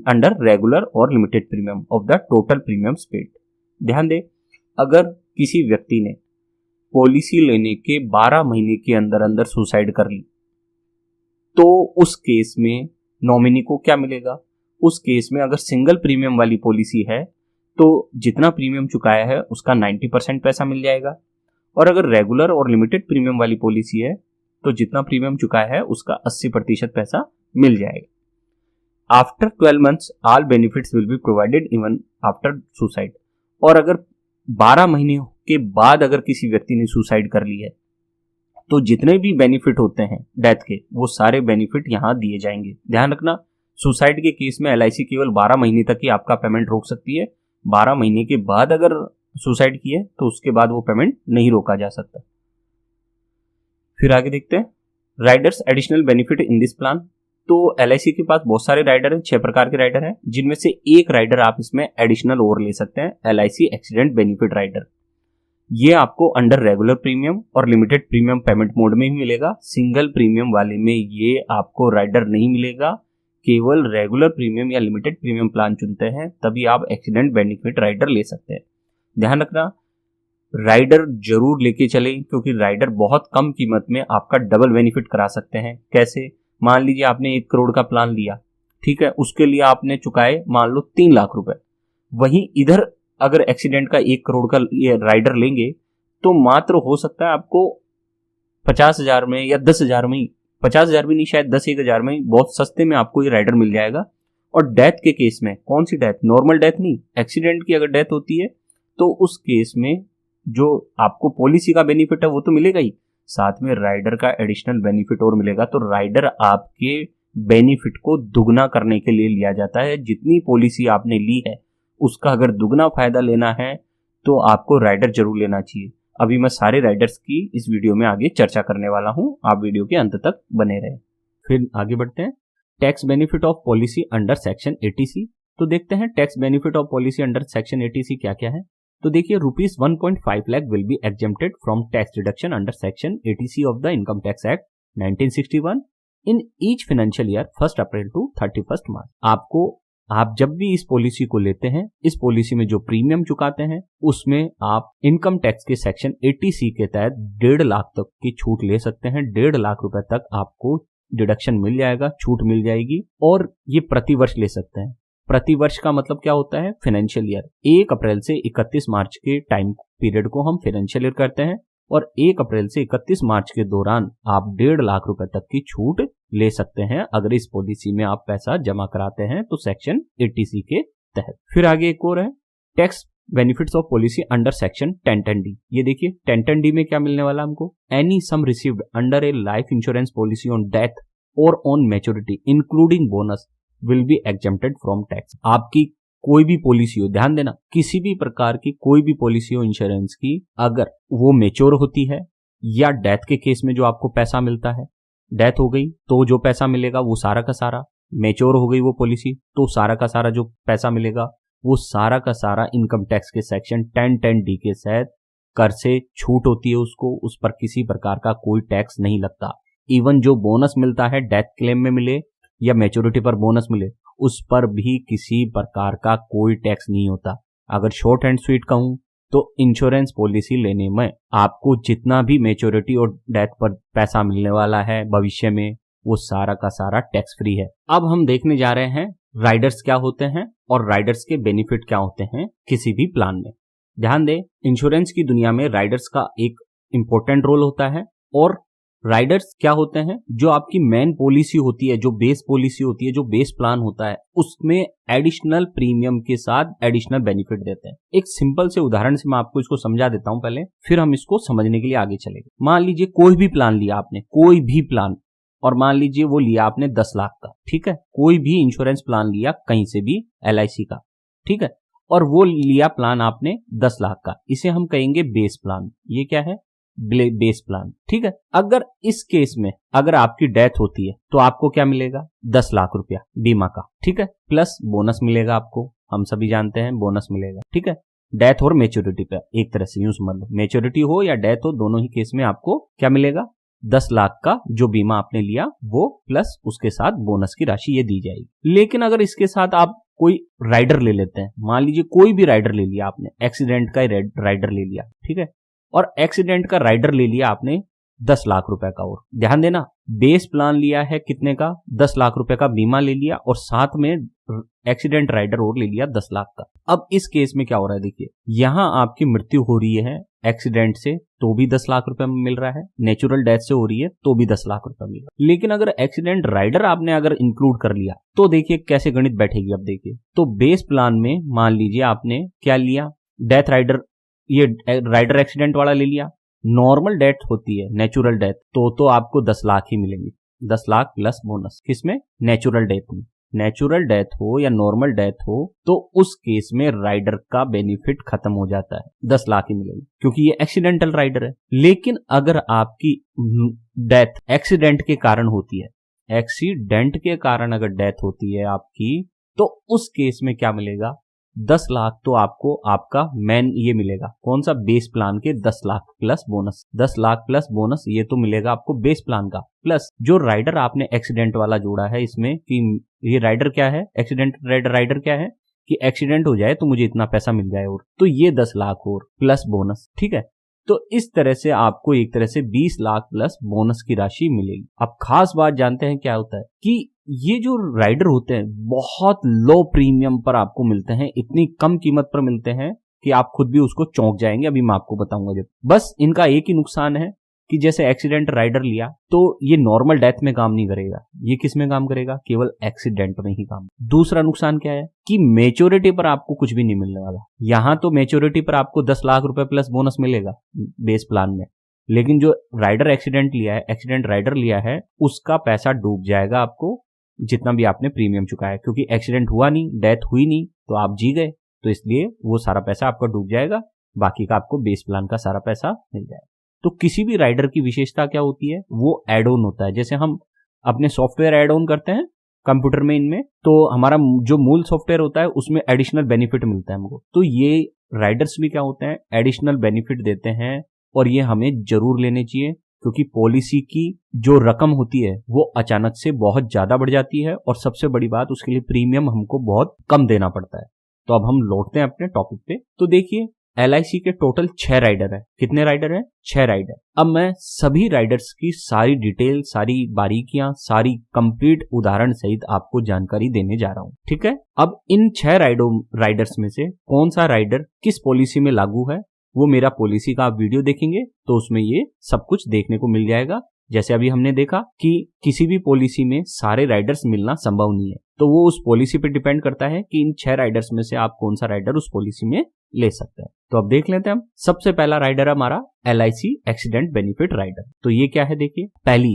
under regular और limited premium of the total premiums paid. ध्यान दें, अगर किसी व्यक्ति ने पॉलिसी लेने के 12 महीने के अंदर अंदर सुसाइड कर ली तो उस केस में नॉमिनी को क्या मिलेगा? उस केस में अगर सिंगल प्रीमियम वाली पॉलिसी है तो जितना प्रीमियम चुकाया है उसका 90% पैसा मिल जाएगा, और अगर रेगुलर और लिमिटेड प्रीमियम वाली पॉलिसी है तो जितना प्रीमियम चुकाया है उसका 80% पैसा मिल जाएगा। After 12 months all benefits will be provided even after suicide. और अगर 12 महीने के बाद अगर किसी व्यक्ति ने सुसाइड कर ली है तो जितने भी बेनिफिट होते हैं डेथ के, वो सारे बेनिफिट यहां दिए जाएंगे। ध्यान रखना, सुसाइड के केस में एलआईसी केवल 12 महीने तक ही आपका पेमेंट रोक सकती है। 12 महीने के बाद अगर सुसाइड किए तो उसके बाद वो पेमेंट नहीं रोका जा सकता। फिर आगे देखते हैं Riders additional benefit in this plan. तो एलआईसी के पास बहुत सारे राइडर हैं, 6 प्रकार के राइडर हैं, जिनमें से एक राइडर आप इसमें एडिशनल और ले सकते हैं, एलआईसी एक्सीडेंट बेनिफिट राइडर। ये आपको अंडर रेगुलर प्रीमियम और लिमिटेड प्रीमियम पेमेंट मोड में ही मिलेगा। सिंगल प्रीमियम वाले में ये आपको राइडर नहीं मिलेगा। केवल रेगुलर प्रीमियम या लिमिटेड प्रीमियम प्लान चुनते हैं तभी आप एक्सीडेंट बेनिफिट राइडर ले सकते हैं। ध्यान रखना, राइडर जरूर लेके चलें, क्योंकि राइडर बहुत कम कीमत में आपका डबल बेनिफिट करा सकते हैं। कैसे? मान लीजिए आपने 1 करोड़ का प्लान लिया, ठीक है, उसके लिए आपने चुकाए मान लो 3 लाख रुपए। वहीं इधर अगर एक्सीडेंट का 1 करोड़ का ये राइडर लेंगे तो मात्र हो सकता है आपको 50,000 में या 10,000 में, 50,000 भी नहीं, शायद 10-1,000 में बहुत सस्ते में आपको ये राइडर मिल जाएगा। और डेथ के केस में, कौन सी डेथ? नॉर्मल डेथ नहीं, एक्सीडेंट की अगर डेथ होती है तो उस केस में जो आपको पॉलिसी का बेनिफिट है वो तो मिलेगा ही, साथ में राइडर का एडिशनल बेनिफिट और मिलेगा। तो राइडर आपके बेनिफिट को दुगना करने के लिए लिया जाता है। जितनी पॉलिसी आपने ली है उसका अगर दुगना फायदा लेना है तो आपको राइडर जरूर लेना चाहिए। अभी मैं सारे राइडर्स की इस वीडियो में आगे चर्चा करने वाला हूं, आप वीडियो के अंत तक बने रहें। फिर आगे बढ़ते हैं, tax benefit of policy under section 80C। तो देखते हैं tax benefit of policy under section 80C क्या क्या है। तो देखिए, ₹1.5 lakh will be exempted from tax deduction under section 80C of the income tax act 1961 in each financial year 1 April to 31 March. आप जब भी इस पॉलिसी को लेते हैं, इस पॉलिसी में जो प्रीमियम चुकाते हैं उसमें आप इनकम टैक्स के सेक्शन 80C के तहत 1.5 लाख तक की छूट ले सकते हैं। 1.5 लाख रुपए तक आपको डिडक्शन मिल जाएगा, छूट मिल जाएगी, और ये प्रतिवर्ष ले सकते हैं। प्रतिवर्ष का मतलब क्या होता है? Financial year. 1 अप्रैल से 31 मार्च के टाइम पीरियड को हम फाइनेंशियल ईयर करते हैं, और 1 अप्रैल से 31 मार्च के दौरान आप 1.5 लाख रुपए तक की छूट ले सकते हैं अगर इस पॉलिसी में आप पैसा जमा कराते हैं तो सेक्शन 80C के तहत। फिर आगे एक और है tax benefits of policy under section 1010D। ये देखिए 1010D में क्या मिलने वाला हमको? Any sum received under a life insurance policy on death और on maturity including bonus will be exempted from tax. आपकी कोई भी पॉलिसी हो, ध्यान देना, किसी भी प्रकार की कोई भी पॉलिसी हो इंश्योरेंस की, अगर वो मेच्योर होती है या डेथ के केस में जो आपको पैसा मिलता है, डेथ हो गई तो जो पैसा मिलेगा वो सारा का सारा, मेच्योर हो गई वो पॉलिसी तो सारा का सारा जो पैसा मिलेगा वो सारा का सारा इनकम टैक्स के सेक्शन 1010D के तहत कर से छूट होती है, उसको उस पर किसी प्रकार का कोई टैक्स नहीं लगता। इवन जो बोनस मिलता है डेथ क्लेम में मिले या मैच्योरिटी पर बोनस मिले, उस पर भी किसी प्रकार का कोई टैक्स नहीं होता। अगर शॉर्ट एंड स्वीट कहूं तो इंश्योरेंस पॉलिसी लेने में आपको जितना भी मैच्योरिटी और डेथ पर पैसा मिलने वाला है भविष्य में, वो सारा का सारा टैक्स फ्री है। अब हम देखने जा रहे हैं राइडर्स क्या होते हैं और राइडर्स के बेनिफिट क्या होते हैं किसी भी प्लान में। ध्यान दें, इंश्योरेंस की दुनिया में राइडर्स का एक इंपॉर्टेंट रोल होता है। और राइडर्स क्या होते हैं? जो आपकी मेन पॉलिसी होती है, जो बेस पॉलिसी होती है, जो बेस प्लान होता है, उसमें एडिशनल प्रीमियम के साथ एडिशनल बेनिफिट देते हैं। एक सिंपल से उदाहरण से मैं आपको इसको समझा देता हूं पहले, फिर हम इसको समझने के लिए आगे चलेंगे। मान लीजिए कोई भी प्लान लिया आपने, कोई भी प्लान, और मान लीजिए वो लिया आपने 10 लाख का, ठीक है, कोई भी इंश्योरेंस प्लान लिया कहीं से भी, LIC का, ठीक है, और वो लिया प्लान आपने 10 लाख का, इसे हम कहेंगे बेस प्लान। ये क्या है? बेस प्लान, ठीक है। अगर इस केस में अगर आपकी डेथ होती है तो आपको क्या मिलेगा? 10 लाख रुपया बीमा का, ठीक है, प्लस बोनस मिलेगा आपको, हम सभी जानते हैं बोनस मिलेगा, ठीक है। डेथ और मैच्योरिटी पे एक तरह से यूं समझ लो, मैच्योरिटी हो या डेथ हो, दोनों ही केस में आपको क्या मिलेगा? 10 लाख का जो बीमा आपने लिया वो, प्लस उसके साथ बोनस की राशि ये दी जाएगी। लेकिन अगर इसके साथ आप कोई राइडर ले लेते हैं, मान लीजिए कोई भी राइडर ले लिया आपने, एक्सीडेंट का राइडर ले लिया, ठीक है, और एक्सीडेंट का राइडर ले लिया आपने 10 लाख रुपए का। और ध्यान देना, बेस प्लान लिया है कितने का, 10 लाख रुपए का बीमा ले लिया और साथ में एक्सीडेंट राइडर और ले लिया 10 लाख का। अब इस केस में क्या हो रहा है, देखिए यहां आपकी मृत्यु हो रही है एक्सीडेंट से तो भी 10 लाख रुपए में मिल रहा है, नेचुरल डेथ से हो रही है तो भी 10 लाख रुपए मिल रहा है। लेकिन अगर एक्सीडेंट राइडर आपने अगर इंक्लूड कर लिया तो देखिए कैसे गणित बैठेगी। अब देखिए, तो बेस प्लान में मान लीजिए आपने क्या लिया, डेथ राइडर, ये राइडर एक्सीडेंट वाला ले लिया। नॉर्मल डेथ होती है, नेचुरल डेथ, तो आपको 10 लाख ही मिलेंगे, 10 लाख प्लस बोनस। किसमें, नेचुरल डेथ में। नेचुरल डेथ हो या नॉर्मल डेथ हो तो उस केस में राइडर का बेनिफिट खत्म हो जाता है, 10 लाख ही मिलेंगे क्योंकि ये एक्सीडेंटल राइडर है। लेकिन अगर आपकी डेथ एक्सीडेंट के कारण होती है, एक्सीडेंट के कारण अगर डेथ होती है आपकी, तो उस केस में क्या मिलेगा, 10 लाख तो आपको आपका मेन ये मिलेगा, कौन सा, बेस प्लान के 10 lakh plus bonus. 10 lakh plus bonus ये तो मिलेगा आपको बेस प्लान का, प्लस जो राइडर आपने एक्सीडेंट वाला जोड़ा है इसमें कि ये राइडर क्या है, एक्सीडेंट राइडर क्या है कि एक्सीडेंट हो जाए तो मुझे इतना पैसा मिल जाए, और तो ये 10 लाख और प्लस बोनस। ठीक है, तो इस तरह से आपको एक तरह से 20 लाख प्लस बोनस की राशि मिलेगी। अब खास बात जानते हैं क्या होता है कि ये जो राइडर होते हैं बहुत लो प्रीमियम पर आपको मिलते हैं, इतनी कम कीमत पर मिलते हैं कि आप खुद भी उसको चौंक जाएंगे। अभी मैं आपको बताऊंगा जब। बस इनका एक ही नुकसान है कि जैसे एक्सीडेंट राइडर लिया तो ये नॉर्मल डेथ में काम नहीं करेगा, ये किस में काम करेगा, केवल एक्सीडेंट में ही काम। दूसरा नुकसान क्या है कि मेच्योरिटी पर आपको कुछ भी नहीं मिलने वाला। यहां तो मेच्योरिटी पर आपको 10 लाख रुपए प्लस बोनस मिलेगा बेस प्लान में, लेकिन जो राइडर एक्सीडेंट लिया है, एक्सीडेंट राइडर लिया है, उसका पैसा डूब जाएगा आपको जितना भी आपने प्रीमियम चुकाया, क्योंकि एक्सीडेंट हुआ नहीं, डेथ हुई नहीं, तो आप जी गए, तो इसलिए वो सारा पैसा आपका डूब जाएगा, बाकी का आपको बेस प्लान का सारा पैसा मिल जाएगा। तो किसी भी राइडर की विशेषता क्या होती है, वो एड ऑन होता है। जैसे हम अपने सॉफ्टवेयर एड ऑन करते हैं कंप्यूटर में, इनमें तो हमारा जो मूल सॉफ्टवेयर होता है उसमें एडिशनल बेनिफिट मिलता है हमको, तो ये राइडर्स भी क्या होते हैं, एडिशनल बेनिफिट देते हैं, और ये हमें जरूर लेने चाहिए क्योंकि पॉलिसी की जो रकम होती है वो अचानक से बहुत ज्यादा बढ़ जाती है, और सबसे बड़ी बात उसके लिए प्रीमियम हमको बहुत कम देना पड़ता है। तो अब हम लौटते हैं अपने टॉपिक पे। तो देखिए LIC के टोटल 6 राइडर है। कितने राइडर है, 6 राइडर। अब मैं सभी राइडर्स की सारी डिटेल, सारी बारीकियां, सारी कंप्लीट उदाहरण सहित आपको जानकारी देने जा रहा हूं। ठीक है, अब इन 6 राइडर्स में से कौन सा राइडर किस पॉलिसी में लागू है, वो मेरा पॉलिसी का आप वीडियो देखेंगे तो उसमें ये सब कुछ देखने को मिल जाएगा। जैसे अभी हमने देखा कि किसी भी पॉलिसी में सारे राइडर्स मिलना संभव नहीं है, तो वो उस पॉलिसी पे डिपेंड करता है कि इन 6 राइडर्स में से आप कौन सा राइडर उस पॉलिसी में ले सकते हैं। तो अब देख लेते हैं हम। सबसे पहला राइडर है हमारा LIC एक्सीडेंट बेनिफिट राइडर। तो ये क्या है, देखिए पहली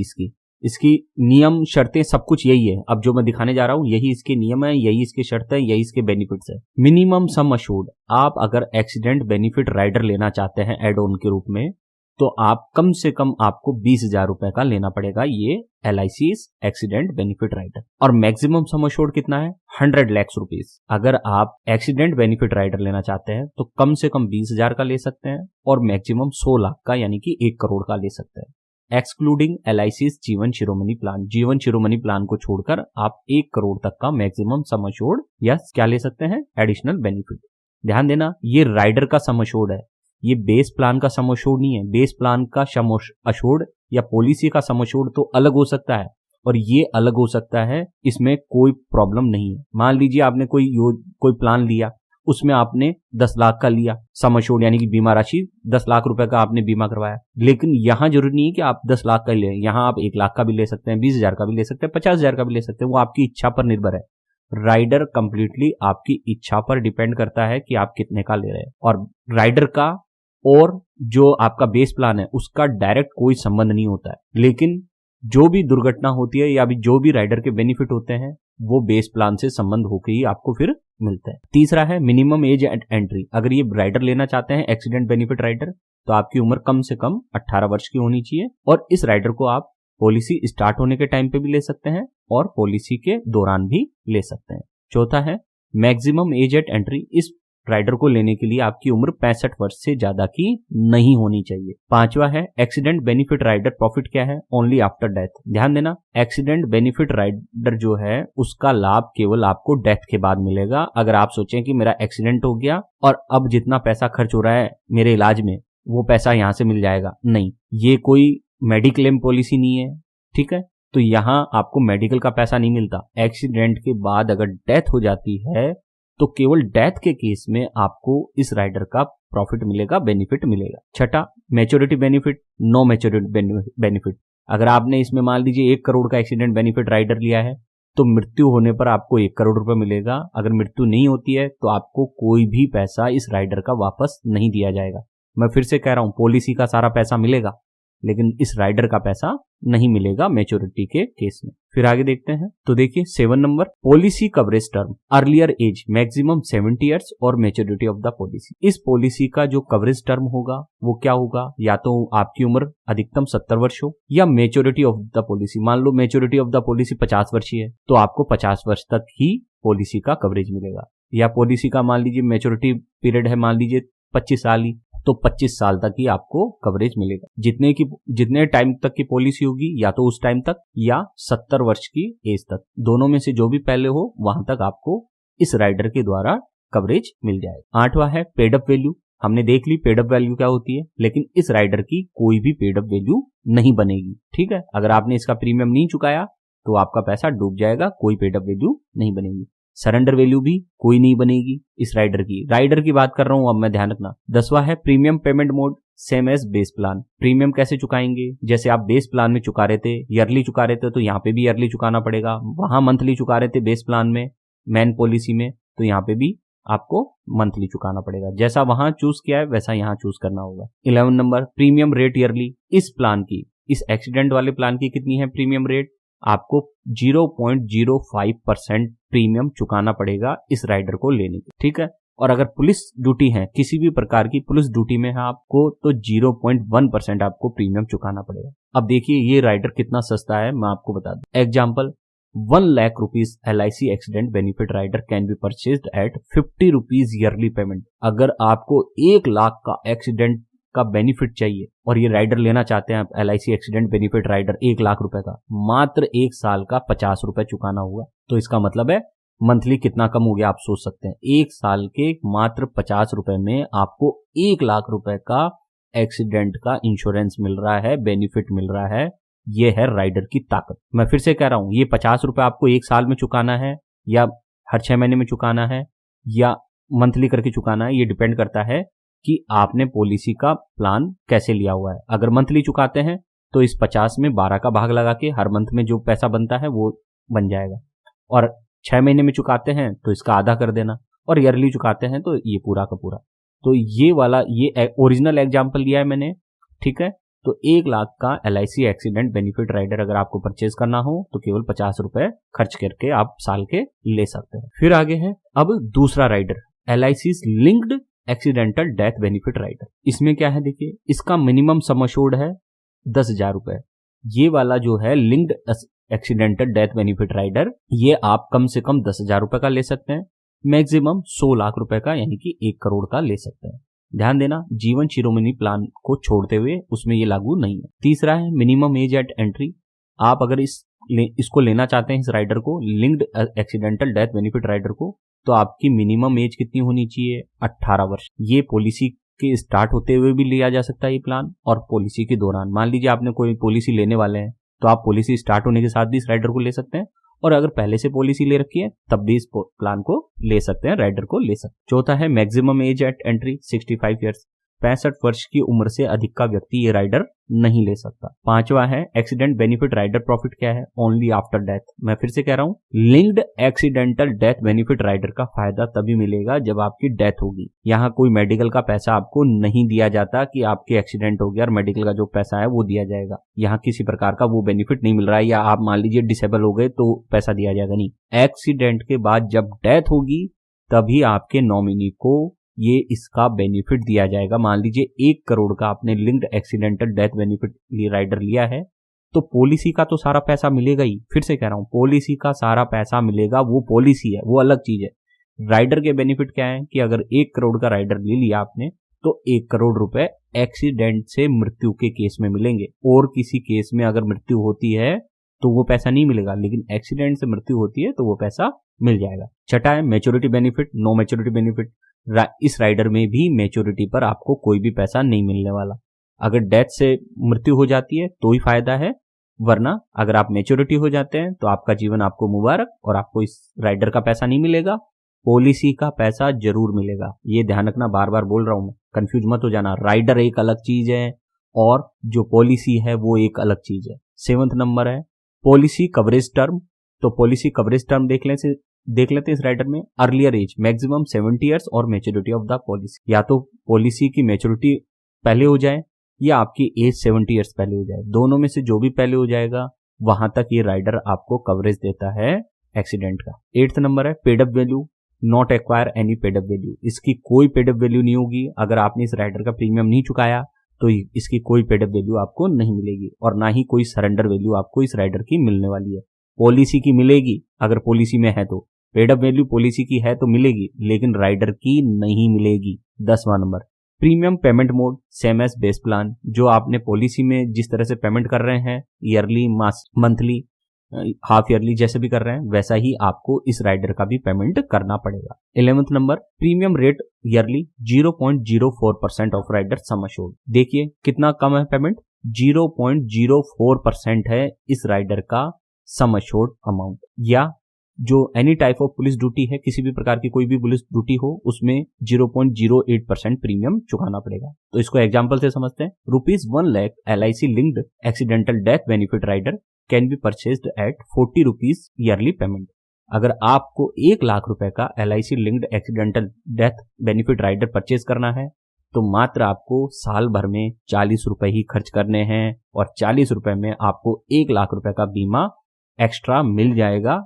इसकी नियम शर्तें सब कुछ यही है। अब जो मैं दिखाने जा रहा हूं यही इसके नियम है, यही इसके शर्तें है, यही इसके बेनिफिट्स है। मिनिमम सम अश्योर्ड, आप अगर एक्सीडेंट बेनिफिट राइडर लेना चाहते हैं एड ऑन के रूप में, तो आप कम से कम आपको 20,000 रुपए का लेना पड़ेगा ये LIC एक्सीडेंट बेनिफिट राइडर। और मैक्सिमम सम अश्योर्ड कितना है, 100 लाख रुपीज। अगर आप एक्सीडेंट बेनिफिट राइडर लेना चाहते हैं तो कम से कम 20,000 का ले सकते हैं, और मैक्सिमम 100 लाख का यानी कि 1 करोड़ का ले सकते हैं, एक्सक्लूडिंग LIC जीवन शिरोमणि प्लान। जीवन शिरोमणि प्लान को छोड़कर आप 1 करोड़ तक का मैक्सिमम सम अश्योर्ड या क्या ले सकते हैं, एडिशनल बेनिफिट। ध्यान देना, ये राइडर का सम अश्योर्ड है, ये बेस प्लान का सम अश्योर्ड नहीं है। बेस प्लान का सम अश्योर्ड या पॉलिसी का सम अश्योर्ड तो अलग हो सकता है और ये अलग हो सकता है, इसमें कोई प्रॉब्लम नहीं है। मान लीजिए आपने कोई प्लान लिया, उसमें आपने 10 लाख का लिया सम अश्योर्ड यानी कि बीमा राशि 10 लाख रुपए का आपने बीमा करवाया, लेकिन यहां जरूरी नहीं है कि आप 10 लाख का ले, यहां आप 1 लाख का भी ले सकते हैं, 20,000 का भी ले सकते हैं, 50,000 का भी ले सकते हैं, वो आपकी इच्छा पर निर्भर है। राइडर कंप्लीटली आपकी इच्छा पर डिपेंड करता है कि आप कितने का ले रहे हैं, और राइडर का और जो आपका बेस प्लान है उसका डायरेक्ट कोई संबंध नहीं होता है। लेकिन जो भी दुर्घटना होती है या भी जो भी राइडर के बेनिफिट होते हैं वो बेस प्लान से संबंध होकर ही आपको फिर मिलता है। तीसरा है मिनिमम एज एट एंट्री। अगर ये राइडर लेना चाहते हैं एक्सीडेंट बेनिफिट राइडर, तो आपकी उम्र कम से कम 18 वर्ष की होनी चाहिए, और इस राइडर को आप पॉलिसी स्टार्ट होने के टाइम पे भी ले सकते हैं और पॉलिसी के दौरान भी ले सकते हैं। चौथा है मैक्सिमम एज एट एंट्री। इस राइडर को लेने के लिए आपकी उम्र 65 वर्ष से ज्यादा की नहीं होनी चाहिए। पांचवा है एक्सीडेंट बेनिफिट राइडर प्रॉफिट क्या है, ओनली आफ्टर डेथ। ध्यान देना, एक्सीडेंट बेनिफिट राइडर जो है उसका लाभ केवल आपको डेथ के बाद मिलेगा। अगर आप सोचें कि मेरा एक्सीडेंट हो गया और अब जितना पैसा खर्च हो रहा है मेरे इलाज में वो पैसा यहां से मिल जाएगा, नहीं, ये कोई मेडिक्लेम पॉलिसी नहीं है, ठीक है, तो यहाँ आपको मेडिकल का पैसा नहीं मिलता। एक्सीडेंट के बाद अगर डेथ हो जाती है तो केवल डेथ के केस में आपको इस राइडर का प्रॉफिट मिलेगा, बेनिफिट मिलेगा। छठा, maturity benefit, no maturity benefit. अगर आपने इसमें मान लीजिए 1 करोड़ का एक्सीडेंट बेनिफिट राइडर लिया है तो मृत्यु होने पर आपको 1 करोड़ रुपए मिलेगा। अगर मृत्यु नहीं होती है तो आपको कोई भी पैसा इस राइडर का वापस नहीं दिया जाएगा। मैं फिर से कह रहा हूं, पॉलिसी का सारा पैसा मिलेगा लेकिन इस राइडर का पैसा नहीं मिलेगा मैच्योरिटी के केस में। फिर आगे देखते हैं तो देखिए 7 number, policy coverage term, earlier age maximum 70 years और मैच्योरिटी ऑफ द पॉलिसी। इस पॉलिसी का जो कवरेज टर्म होगा वो क्या होगा, या तो आपकी उम्र अधिकतम 70 वर्ष हो, या मैच्योरिटी ऑफ द पॉलिसी, मान लो मैच्योरिटी ऑफ द पॉलिसी 50 वर्ष है तो आपको 50 वर्ष तक ही पॉलिसी का कवरेज मिलेगा। या पॉलिसी का मान लीजिए मैच्योरिटी पीरियड है मान लीजिए 25 साल ही, तो 25 साल तक ही आपको कवरेज मिलेगा। जितने टाइम तक की पॉलिसी होगी या तो उस टाइम तक या 70 वर्ष की एज तक, दोनों में से जो भी पहले हो वहां तक आपको इस राइडर के द्वारा कवरेज मिल जाएगा। 8वां है पेड अप वैल्यू। हमने देख ली पेड अप वैल्यू क्या होती है, लेकिन इस राइडर की कोई भी पेड अप वैल्यू नहीं बनेगी, ठीक है। अगर आपने इसका प्रीमियम नहीं चुकाया तो आपका पैसा डूब जाएगा, कोई पेड अप वैल्यू नहीं बनेगी। सरेंडर वैल्यू भी कोई नहीं बनेगी इस राइडर की बात कर रहा हूं अब मैं, ध्यान रखना। 10वां है premium payment mode, same as base plan. Premium कैसे चुकाएंगे, जैसे आप बेस प्लान में चुका रहे थे, ईयरली चुका रहे थे, तो यहाँ पे भी ईयरली चुकाना पड़ेगा। वहां मंथली चुका रहे थे बेस प्लान में, मेन पॉलिसी में, तो यहाँ पे भी आपको मंथली चुकाना पड़ेगा। जैसा वहां चूज किया है वैसा यहाँ चूज करना होगा। 11 नंबर, प्रीमियम रेट ईयरली। इस प्लान की, इस एक्सीडेंट वाले प्लान की कितनी है प्रीमियम रेट, आपको 0.05% प्रीमियम चुकाना पड़ेगा इस राइडर को लेने की, ठीक है। और अगर पुलिस ड्यूटी है, किसी भी प्रकार की पुलिस ड्यूटी में है आपको, तो 0.1% आपको प्रीमियम चुकाना पड़ेगा। अब देखिए ये राइडर कितना सस्ता है, मैं आपको बता दूं। एग्जाम्पल, 1 लाख rupees LIC accident benefit rider can be purchased at 50 rupees yearly payment. अगर आपको 1 लाख का एक्सीडेंट का बेनिफिट चाहिए और ये राइडर लेना चाहते हैं आप, LIC accident benefit rider 1 lakh रुपए का, मात्र 1 साल का 50 रुपए चुकाना होगा। तो इसका मतलब है मंथली कितना कम हो गया आप सोच सकते हैं। 1 साल के मात्र 50 रुपए में आपको 1 लाख रुपए का एक्सीडेंट का इंश्योरेंस मिल रहा है, बेनिफिट मिल रहा है। ये है राइडर की ताकत। मैं फिर से कह रहा हूं, ये 50 रुपए आपको 1 साल में चुकाना है या हर 6 महीने में चुकाना है या मंथली करके चुकाना है, ये डिपेंड करता है कि आपने पॉलिसी का प्लान कैसे लिया हुआ है। अगर मंथली चुकाते हैं तो इस 50 में 12 का भाग लगा के हर मंथ में जो पैसा बनता है वो बन जाएगा, और 6 महीने में चुकाते हैं तो इसका आधा कर देना, और ईयरली चुकाते हैं तो ये पूरा का पूरा। तो ये वाला ये ओरिजिनल एग्जाम्पल लिया है मैंने, ठीक है। तो 1 लाख का LIC एक्सीडेंट बेनिफिट राइडर अगर आपको परचेज करना हो तो केवल 50 रुपए खर्च करके आप साल के ले सकते हैं। फिर आगे है अब दूसरा rider, LIC linked accidental death benefit rider. इसमें क्या है देखिए, इसका मिनिमम सम अश्योर्ड है 10,000 रुपए। ये वाला जो है linked accidental death benefit rider, ये आप कम से कम 10,000 रुपए का ले सकते हैं, मैक्सिमम 100 लाख रुपए का यानी कि 1 करोड़ का ले सकते हैं। ध्यान देना, जीवन शिरोमणि प्लान को छोड़ते हुए उसमें ये लागू नहीं है। तीसरा है मिनिमम एज एट एंट्री। आप अगर इसको लेना चाहते हैं, इस राइडर को, linked accidental death benefit rider को, तो आपकी मिनिमम एज कितनी होनी चाहिए, 18 वर्ष। ये पॉलिसी के स्टार्ट होते हुए भी लिया जा सकता है ये प्लान, और पॉलिसी के दौरान। मान लीजिए आपने कोई पॉलिसी लेने वाले हैं तो आप पॉलिसी स्टार्ट होने के साथ भी इस राइडर को ले सकते हैं, और अगर पहले से पॉलिसी ले रखी है तब भी इस प्लान को ले सकते हैं, राइडर को ले सकते हैं। चौथा है maximum age eight entry 65 years. 65 वर्ष की उम्र से अधिक का व्यक्ति ये राइडर नहीं ले सकता। पांचवा है एक्सीडेंट बेनिफिट राइडर प्रॉफिट क्या है, ओनली आफ्टर डेथ। मैं फिर से कह रहा हूं, linked accidental death benefit rider का फायदा तभी मिलेगा जब आपकी डेथ होगी। यहाँ कोई मेडिकल का पैसा आपको नहीं दिया जाता कि आपके एक्सीडेंट हो गया और मेडिकल का जो पैसा है वो दिया जाएगा। यहाँ किसी प्रकार का वो बेनिफिट नहीं मिल रहा है, या आप मान लीजिए डिसेबल हो गए तो पैसा दिया जाएगा, नहीं। एक्सीडेंट के बाद जब डेथ होगी तभी आपके नॉमिनी को ये इसका बेनिफिट दिया जाएगा। मान लीजिए 1 करोड़ का आपने linked accidental death benefit rider लिया है, तो पॉलिसी का तो सारा पैसा मिलेगा ही। फिर से कह रहा हूं, पॉलिसी का सारा पैसा मिलेगा, वो पॉलिसी है, वो अलग चीज है। राइडर के बेनिफिट क्या है कि अगर 1 करोड़ का राइडर ले लिया आपने तो 1 करोड़ रुपए एक्सीडेंट से मृत्यु के केस में मिलेंगे, और किसी केस में अगर मृत्यु होती है तो वो पैसा नहीं मिलेगा, लेकिन एक्सीडेंट से मृत्यु होती है तो वो पैसा मिल जाएगा। छठा है maturity benefit, no maturity benefit. इस राइडर में भी मैच्योरिटी पर आपको कोई भी पैसा नहीं मिलने वाला। अगर डेथ से मृत्यु हो जाती है तो ही फायदा है, वरना अगर आप मैच्योरिटी हो जाते हैं तो आपका जीवन आपको मुबारक और आपको इस राइडर का पैसा नहीं मिलेगा, पॉलिसी का पैसा जरूर मिलेगा। ये ध्यान रखना, बार बार बोल रहा हूं मैं, कंफ्यूज मत हो जाना। राइडर एक अलग चीज है और जो पॉलिसी है वो एक अलग चीज है। 7वां नंबर है पॉलिसी कवरेज टर्म। तो पॉलिसी कवरेज टर्म देख लेते हैं इस राइडर में। अर्लियर एज मैक्सिमम 70 ईयर्स और मैच्योरिटी ऑफ द पॉलिसी। या तो पॉलिसी की मैच्योरिटी पहले हो जाए या आपकी एज 70 ईयर्स पहले हो जाए, दोनों में से जो भी पहले हो जाएगा वहां तक ये राइडर आपको कवरेज देता है एक्सीडेंट का। 8वां नंबर है paid up value, not acquire any paid up value. इसकी कोई पेड अप वैल्यू नहीं होगी। अगर आपने इस राइडर का प्रीमियम नहीं चुकाया तो इसकी कोई पेड अप वैल्यू आपको नहीं मिलेगी और ना ही कोई सरेंडर वैल्यू आपको इस राइडर की मिलने वाली है। पॉलिसी की मिलेगी अगर पॉलिसी में है तो, पेड अप वैल्यू पॉलिसी की है तो मिलेगी, लेकिन राइडर की नहीं मिलेगी। 10वां number premium payment mode same as base plan. जो आपने पॉलिसी में जिस तरह से पेमेंट कर रहे हैं, ईयरली, मंथली, हाफ ईयरली जैसे भी कर रहे हैं, वैसा ही आपको इस राइडर का भी पेमेंट करना पड़ेगा। 11वां number premium rate yearly 0.04% of rider sum assured. देखिए कितना कम है पेमेंट, 0.04% है इस राइडर का सम अश्योर्ड अमाउंट। या जो any type of police duty है, किसी भी प्रकार की कोई भी पुलिस ड्यूटी हो, उसमें 0.08% प्रीमियम चुकाना पड़ेगा। तो इसको एग्जांपल से समझते हैं। ₹1 lakh LIC linked accidental death benefit rider can be purchased at 40 rupees yearly payment. अगर आपको 1 लाख रुपए का LIC linked accidental death benefit rider purchase करना है तो मात्र आपको साल भर में 40 रुपए ही खर्च करने हैं और 40 रुपए में आपको 1 लाख रुपए का बीमा एक्स्ट्रा मिल जाएगा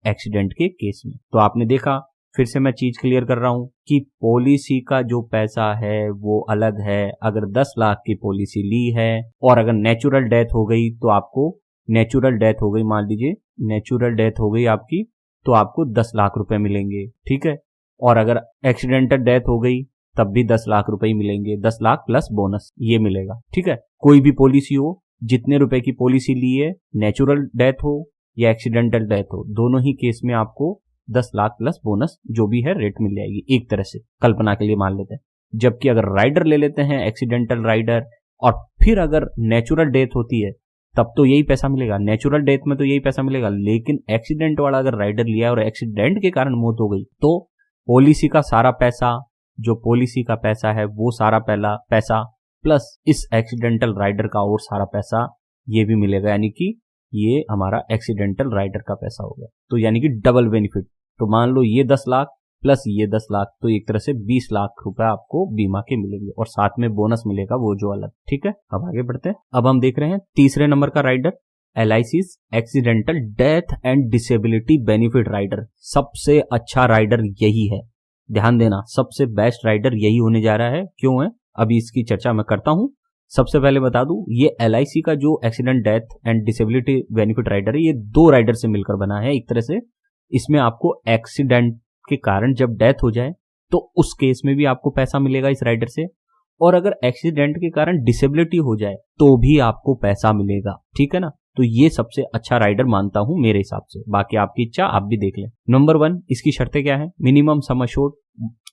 एक्सीडेंट के केस में। तो आपने देखा, फिर से मैं चीज क्लियर कर रहा हूं कि पॉलिसी का जो पैसा है वो अलग है। अगर 10 लाख की पॉलिसी ली है और अगर नेचुरल डेथ हो गई तो आपको, नेचुरल डेथ हो गई, मान लीजिए नेचुरल डेथ हो गई आपकी, तो आपको 10 लाख रुपए मिलेंगे, ठीक है। और अगर एक्सीडेंटल डेथ हो गई तब भी 10 लाख रुपए ही मिलेंगे, 10 लाख प्लस बोनस ये मिलेगा, ठीक है। कोई भी पॉलिसी हो, जितने रुपए की पॉलिसी ली है, नेचुरल डेथ हो या एक्सीडेंटल डेथ हो, दोनों ही केस में आपको 10 लाख प्लस बोनस जो भी है रेट मिल जाएगी, एक तरह से कल्पना के लिए मान लेते हैं। जबकि अगर राइडर ले लेते हैं, एक्सीडेंटल राइडर, और फिर अगर नेचुरल डेथ होती है तब तो यही पैसा मिलेगा, नेचुरल डेथ में तो यही पैसा मिलेगा। लेकिन एक्सीडेंट वाला अगर राइडर लिया और एक्सीडेंट के कारण मौत हो गई तो पॉलिसी का सारा पैसा, जो पॉलिसी का पैसा है वो सारा पहला पैसा प्लस इस एक्सीडेंटल राइडर का और सारा पैसा ये भी मिलेगा, यानी कि ये हमारा एक्सीडेंटल राइडर का पैसा हो गया। तो यानी कि डबल बेनिफिट। तो मान लो ये 10 लाख प्लस ये 10 लाख, तो एक तरह से 20 लाख रुपए आपको बीमा के मिलेंगे और साथ में बोनस मिलेगा वो जो अलग, ठीक है। अब आगे बढ़ते हैं। अब हम देख रहे हैं तीसरे नंबर का rider, LIC's accidental death and disability benefit rider. सबसे अच्छा राइडर यही है, ध्यान देना, सबसे बेस्ट राइडर यही होने जा रहा है। क्यों है, अभी इसकी चर्चा मैं करता हूं। सबसे पहले बता दूं, ये LIC का जो accident death and disability benefit rider है, ये 2 राइडर से मिलकर बना है एक तरह से। इसमें आपको एक्सीडेंट के कारण जब डेथ हो जाए तो उस केस में भी आपको पैसा मिलेगा इस राइडर से, और अगर एक्सीडेंट के कारण डिसेबिलिटी हो जाए तो भी आपको पैसा मिलेगा, ठीक है ना। तो ये सबसे अच्छा राइडर मानता हूं मेरे हिसाब से, बाकी आपकी इच्छा, आप भी देख लें। नंबर 1, इसकी शर्तें क्या है। Minimum sum assured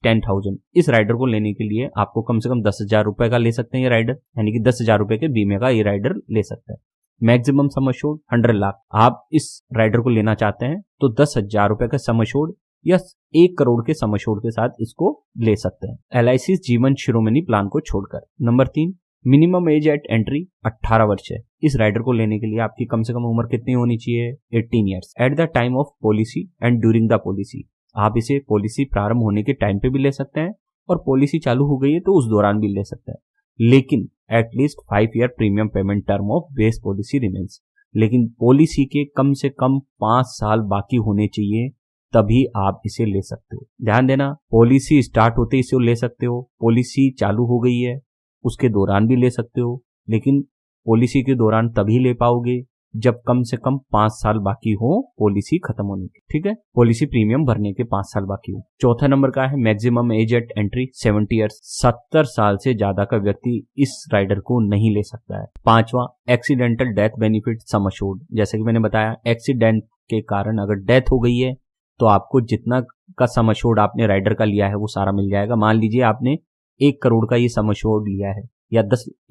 10,000। इस राइडर को लेने के लिए आपको कम से कम 10,000 रुपए का ले सकते हैं ये राइडर, यानी कि 10,000 रुपए के बीमे का ये राइडर ले सकते हैं। Maximum sum assured 100 lakh. आप इस राइडर को लेना चाहते हैं तो 10,000 रुपए का सम अश्योर्ड या 1 करोड़ के सम अश्योर्ड के साथ इसको ले सकते हैं, LIC जीवन शिरोमणि प्लान को छोड़कर। Number 3, minimum age eight entry 18 वर्ष है। इस राइडर को लेने के लिए आपकी कम से कम उम्र कितनी होनी चाहिए, 18 years at the time of policy and during the policy. आप इसे पॉलिसी प्रारंभ होने के टाइम पे भी ले सकते हैं और पॉलिसी चालू हो गई है तो उस दौरान भी ले सकते हैं, लेकिन at least 5 year premium payment term of base policy remains. लेकिन पॉलिसी के कम से कम 5 साल बाकी होने चाहिए, तभी आप इसे ले सकते हो। ध्यान देना, पॉलिसी स्टार्ट होते ही इसे ले सकते हो, पॉलिसी चालू हो गई है उसके दौरान भी ले सकते हो, लेकिन पॉलिसी के दौरान तभी ले पाओगे जब कम से कम 5 साल बाकी हो पॉलिसी खत्म होने की, ठीक है। पॉलिसी प्रीमियम भरने के 5 साल बाकी हो। चौथा नंबर का है maximum age eight entry 70 years. 70 साल से ज्यादा का व्यक्ति इस राइडर को नहीं ले सकता है। 5वां, accidental death benefit sum assured. जैसे कि मैंने बताया, एक्सीडेंट के कारण अगर डेथ हो गई है तो आपको जितना का सम अश्योर्ड आपने राइडर का लिया है वो सारा मिल जाएगा। मान लीजिए आपने 1 करोड़ का ये सम अश्योर्ड लिया है, या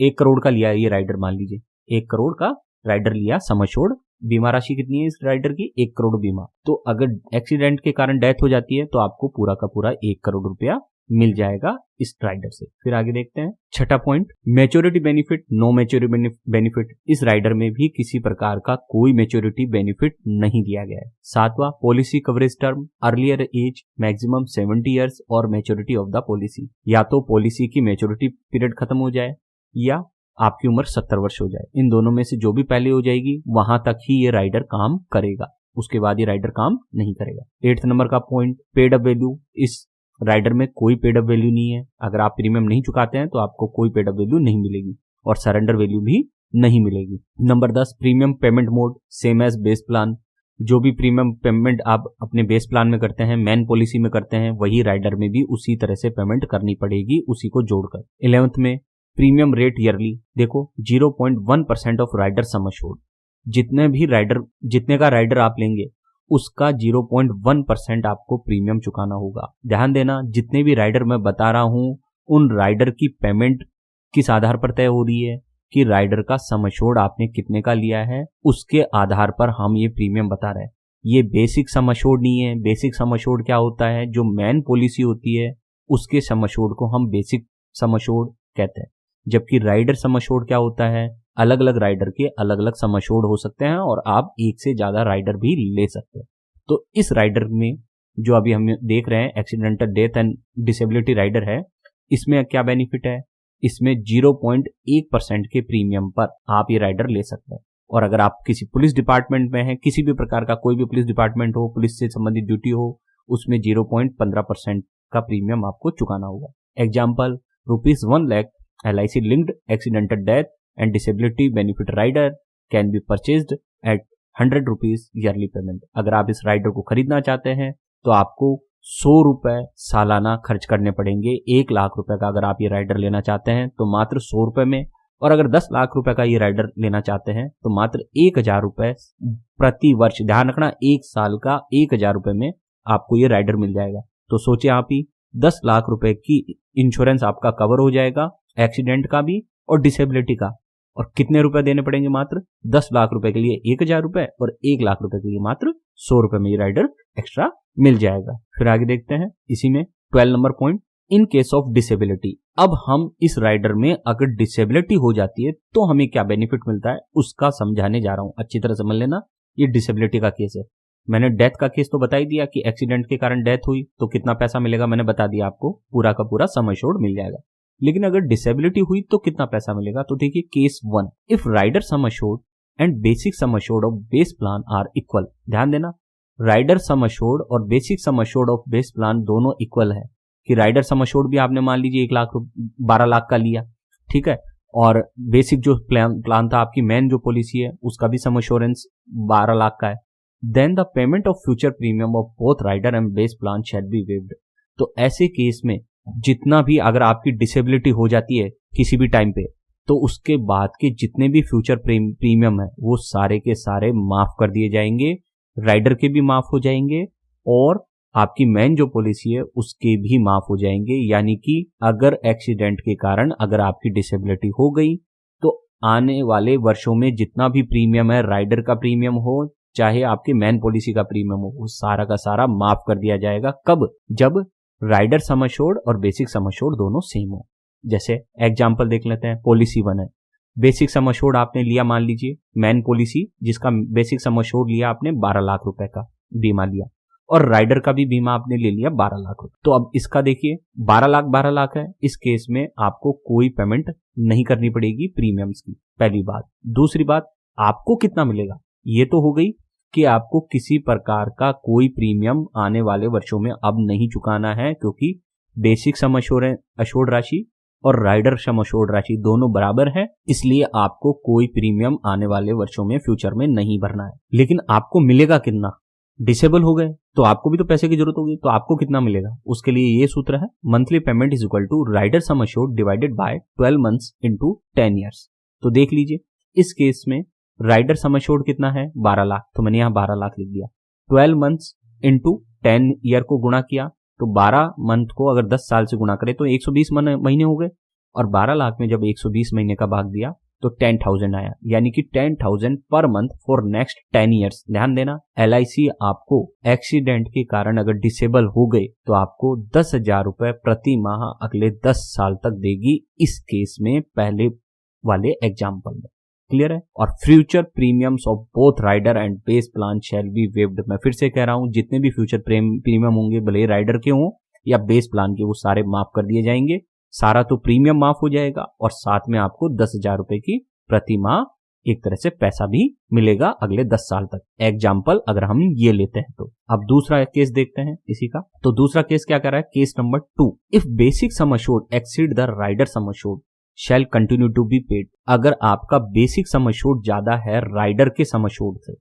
1 करोड़ का लिया ये राइडर, मान लीजिए 1 करोड़ का राइडर लिया सम एश्योर्ड, बीमा राशि कितनी है इस राइडर की, 1 करोड़ बीमा। तो अगर एक्सीडेंट के कारण डेथ हो जाती है तो आपको पूरा का पूरा 1 करोड़ रुपया मिल जाएगा इस राइडर से। फिर आगे देखते हैं छठा point, maturity benefit, no maturity benefit. इस राइडर में भी किसी प्रकार का कोई मैच्योरिटी बेनिफिट नहीं दिया गया है। सातवां, policy coverage term, earlier age maximum 70 years और मैच्योरिटी ऑफ द पॉलिसी। या तो पॉलिसी की मैच्योरिटी पीरियड खत्म हो जाए या आपकी उम्र 70 वर्ष हो जाए, इन दोनों में से जो भी पहले हो जाएगी वहां तक ही ये राइडर काम करेगा, उसके बाद ये राइडर काम नहीं करेगा। 8 नंबर का पॉइंट, पेड अप वैल्यू। इस राइडर में कोई पेड अप वैल्यू नहीं है। अगर आप प्रीमियम नहीं चुकाते हैं तो आपको कोई पेड अप वैल्यू नहीं मिलेगी और सरेंडर वैल्यू भी नहीं मिलेगी। Number 10, premium payment mode same as base plan. जो भी प्रीमियम पेमेंट आप अपने बेस प्लान में करते हैं, मेन पॉलिसी में करते हैं, वही राइडर में भी उसी तरह से पेमेंट करनी पड़ेगी, उसी को जोड़कर। 11th में, प्रीमियम रेट ईयरली। देखो 0.1% ऑफ राइडर सम एश्योर्ड। जितने का राइडर आप लेंगे उसका 0.1% आपको प्रीमियम चुकाना होगा। ध्यान देना, जितने भी राइडर मैं बता रहा हूं उन राइडर की पेमेंट किस आधार पर तय हो रही है कि राइडर का सम एश्योर्ड आपने कितने का लिया है, उसके आधार पर हम ये प्रीमियम बता रहे हैं। ये बेसिक सम एश्योर्ड नहीं है। बेसिक सम एश्योर्ड क्या होता है, जो मेन पॉलिसी होती है उसके सम एश्योर्ड को हम बेसिक सम एश्योर्ड कहते हैं, जबकि राइडर सम एश्योर्ड क्या होता है, अलग अलग राइडर के अलग अलग सम एश्योर्ड हो सकते हैं और आप एक से ज्यादा राइडर भी ले सकते हैं। तो इस राइडर में जो अभी हम देख रहे हैं accidental death and disability rider है, इसमें क्या बेनिफिट है, इसमें 0.1% के प्रीमियम पर आप ये राइडर ले सकते हैं। और अगर आप किसी पुलिस डिपार्टमेंट में हैं, किसी भी प्रकार का कोई भी पुलिस डिपार्टमेंट हो, पुलिस से संबंधित ड्यूटी हो, उसमें 0.15% का प्रीमियम आपको चुकाना होगा। Example, ₹1 lakh LIC linked accidental death and disability benefit rider can be purchased at ₹100 yearly payment। अगर आप इस राइडर को खरीदना चाहते हैं तो आपको 100 रुपए सालाना खर्च करने पड़ेंगे। 1 लाख रुपए का अगर आप ये राइडर लेना चाहते हैं तो मात्र 100 रुपए में, और अगर 10 लाख रुपए का ये राइडर लेना चाहते हैं तो मात्र 1000 रुपए प्रति वर्ष। ध्यान रखना, 1 साल का 1000 रुपए में आपको ये राइडर मिल जाएगा। तो सोचे आप ही, 10 लाख रुपए की इंश्योरेंस आपका कवर हो जाएगा, एक्सीडेंट का भी और डिसेबिलिटी का। और कितने रुपए देने पड़ेंगे, मात्र 10 लाख रुपए के लिए 1000 रुपए और 1 लाख रुपए के लिए मात्र 100 रुपए में ये राइडर एक्स्ट्रा मिल जाएगा। फिर आगे देखते हैं इसी में 12 number point, in case of disability. अब हम इस राइडर में अगर डिसेबिलिटी हो जाती है तो हमें क्या बेनिफिट मिलता है उसका समझाने जा रहा हूं, अच्छी तरह समझ लेना। ये डिसेबिलिटी का केस है। मैंने डेथ का केस तो बता ही दिया कि एक्सीडेंट के कारण डेथ हुई तो कितना पैसा मिलेगा, मैंने बता दिया आपको, पूरा का पूरा सम एश्योर्ड मिल जाएगा। लेकिन अगर डिसेबिलिटी हुई तो कितना पैसा मिलेगा, तो देखिए case 1, if rider sum assured and basic sum assured of base plan are equal. ध्यान देना, राइडर सम एश्योर्ड और basic sum assured of base plan दोनों इक्वल है। कि राइडर सम एश्योर्ड भी आपने मान लीजिए 12 लाख का लिया, ठीक है, और बेसिक जो प्लान था आपकी मेन जो पॉलिसी है उसका भी सम एश्योरेंस 12 लाख का है, then the payment of future premium of both rider and base plan shall be waived. तो ऐसे केस में जितना भी अगर आपकी डिसेबिलिटी हो जाती है किसी भी टाइम पे, तो उसके बाद के जितने भी फ्यूचर प्रीमियम है वो सारे के सारे माफ कर दिए जाएंगे, राइडर के भी माफ हो जाएंगे और आपकी मेन जो पॉलिसी है उसके भी माफ हो जाएंगे। यानी कि अगर एक्सीडेंट के कारण अगर आपकी डिसेबिलिटी हो गई तो आने वाले वर्षों में जितना भी प्रीमियम है, राइडर का प्रीमियम हो चाहे आपके मेन पॉलिसी का प्रीमियम हो, वो सारा का सारा माफ कर दिया जाएगा। कब? जब राइडर सम एश्योर्ड और बेसिक सम एश्योर्ड दोनों सेम हो। जैसे एग्जांपल देख लेते हैं, पॉलिसी 1 है, बेसिक सम एश्योर्ड आपने लिया, मान लीजिए मेन पॉलिसी जिसका बेसिक सम एश्योर्ड लिया आपने 12 लाख रुपए का बीमा लिया और राइडर का भी बीमा आपने ले लिया 12 लाख रुपए। तो अब इसका देखिए 12 लाख है, इस केस में आपको कोई पेमेंट नहीं करनी पड़ेगी प्रीमियम्स की, पहली बात। दूसरी बात, आपको कितना मिलेगा, ये तो हो गई कि आपको किसी प्रकार का कोई प्रीमियम आने वाले वर्षों में अब नहीं चुकाना है, क्योंकि बेसिक सम एश्योर्ड राशि और राइडर सम एश्योर्ड राशि दोनों बराबर है, इसलिए आपको कोई प्रीमियम आने वाले वर्षों में फ्यूचर में नहीं भरना है। लेकिन आपको मिलेगा कितना, डिसेबल हो गए तो आपको भी तो पैसे की जरूरत होगी, तो आपको कितना मिलेगा, उसके लिए ये सूत्र है, monthly payment is equal to rider sum assured divided by 12 months into 10 years. तो देख लीजिए इस केस में राइडर सम एश्योर्ड कितना है, 12 लाख, तो मैंने यहाँ 12 लाख लिख दिया। 12 मंथ्स इंटू 10 ईयर को गुणा किया तो 12 मंथ को अगर 10 साल से गुणा करें तो 120 महीने हो गए। और 12 लाख में जब 120 महीने का भाग दिया तो 10,000 आया, यानी कि 10,000 per month for next 10 years. ध्यान देना, LIC आपको एक्सीडेंट के कारण अगर डिसेबल हो गए तो आपको 10,000 रुपए प्रति माह अगले 10 साल तक देगी, इस केस में पहले वाले एग्जाम्पल में। क्लियर है? और future premiums of both rider and base plan shall be waived. मैं फिर से कह रहा हूं, जितने भी फ्यूचर प्रीमियम होंगे, भले राइडर के हों या बेस प्लान के, वो सारे माफ कर दिए जाएंगे। सारा तो प्रीमियम माफ हो जाएगा और साथ में आपको 10,000 रुपए की प्रति माह एक तरह से पैसा भी मिलेगा अगले 10 साल तक। एग्जाम्पल अगर हम ये लेते हैं तो अब दूसरा केस देखते हैं इसी का। तो दूसरा केस क्या कर रहा है? Case number 2, if basic sum assured exceed the rider sum assured shall continue to be paid. अगर आपका बेसिक सम अश्योर्ड ज्यादा है राइडर के सम अश्योर्ड से,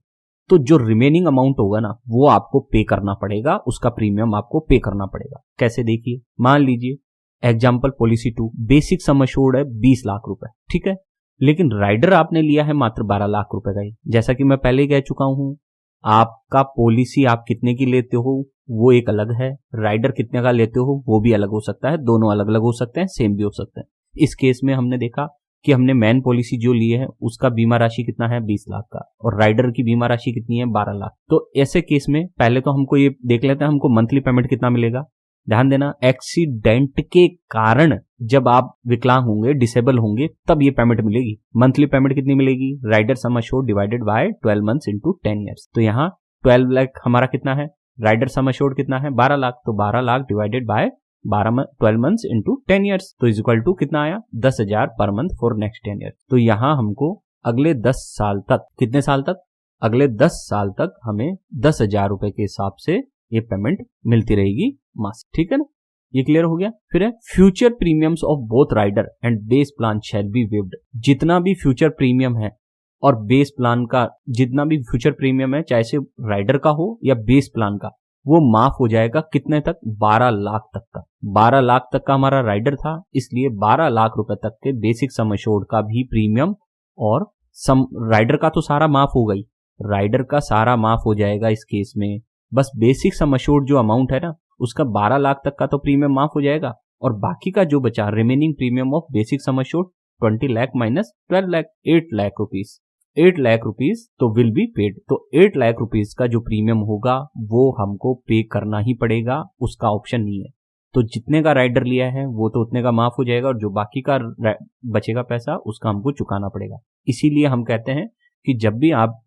तो जो रिमेनिंग अमाउंट होगा ना, वो आपको पे करना पड़ेगा, उसका प्रीमियम आपको पे करना पड़ेगा। कैसे? देखिए, मान लीजिए example policy 2, basic sum assured है 20 लाख रुपए, ठीक है, लेकिन राइडर आपने लिया है मात्र 12 लाख रुपए का ही। जैसा कि मैं पहले कह चुका हूं, आपका पॉलिसी आप कितने की लेते हो वो एक अलग है, राइडर कितने का लेते हो वो भी अलग हो सकता है, दोनों अलग अलग हो सकते हैं, सेम भी हो सकते हैं। इस केस में हमने देखा कि हमने मैन पॉलिसी जो ली है उसका बीमा राशि कितना है? 20 लाख का, और राइडर की बीमा राशि कितनी है? 12 लाख। तो ऐसे केस में पहले तो हमको ये देख लेते हैं हमको मंथली पेमेंट कितना मिलेगा। ध्यान देना, एक्सीडेंट के कारण जब आप विकलांग होंगे, डिसेबल होंगे, तब ये पेमेंट मिलेगी। मंथली पेमेंट कितनी मिलेगी? Rider sum assured divided by 12 months into 10 years. तो यहाँ 12 लाख हमारा कितना है? राइडर सम अश्योर्ड कितना है? 12 लाख। तो 12 lakh divided by 12 months into 10 years, तो इज इक्वल टू कितना आया? 10,000 per month for next 10 year. तो यहाँ हमको अगले 10 साल तक, कितने साल तक? अगले 10 साल तक हमें 10,000 रुपए के हिसाब से ये पेमेंट मिलती रहेगी मासिक। ठीक है ना, ये क्लियर हो गया। फिर है future premiums of both rider and base plan shall be waived. जितना भी फ्यूचर प्रीमियम है और बेस प्लान का जितना भी फ्यूचर प्रीमियम है, चाहे से राइडर का हो या बेस प्लान का, वो माफ हो जाएगा। कितने तक? 12 लाख तक का। 12 लाख तक का हमारा राइडर था, इसलिए 12 लाख रुपए तक के बेसिक सम अश्योर्ड का भी प्रीमियम और राइडर का तो सारा माफ हो गई, राइडर का सारा माफ हो जाएगा इस केस में। बस बेसिक सम अश्योर्ड जो अमाउंट है ना, उसका 12 लाख तक का तो प्रीमियम माफ हो जाएगा, और बाकी का जो बचा remaining premium of basic sum assured 20 lakh minus 12 lakh, 8 lakh rupees, 8 lakh rupees तो विल बी पेड। तो 8 लाख रुपीज का जो प्रीमियम होगा वो हमको पे करना ही पड़ेगा, उसका ऑप्शन नहीं है। तो जितने का राइडर लिया है वो तो उतने का माफ हो जाएगा, और जो बाकी का बचेगा पैसा उसका हमको चुकाना पड़ेगा। इसीलिए हम कहते हैं कि जब भी आप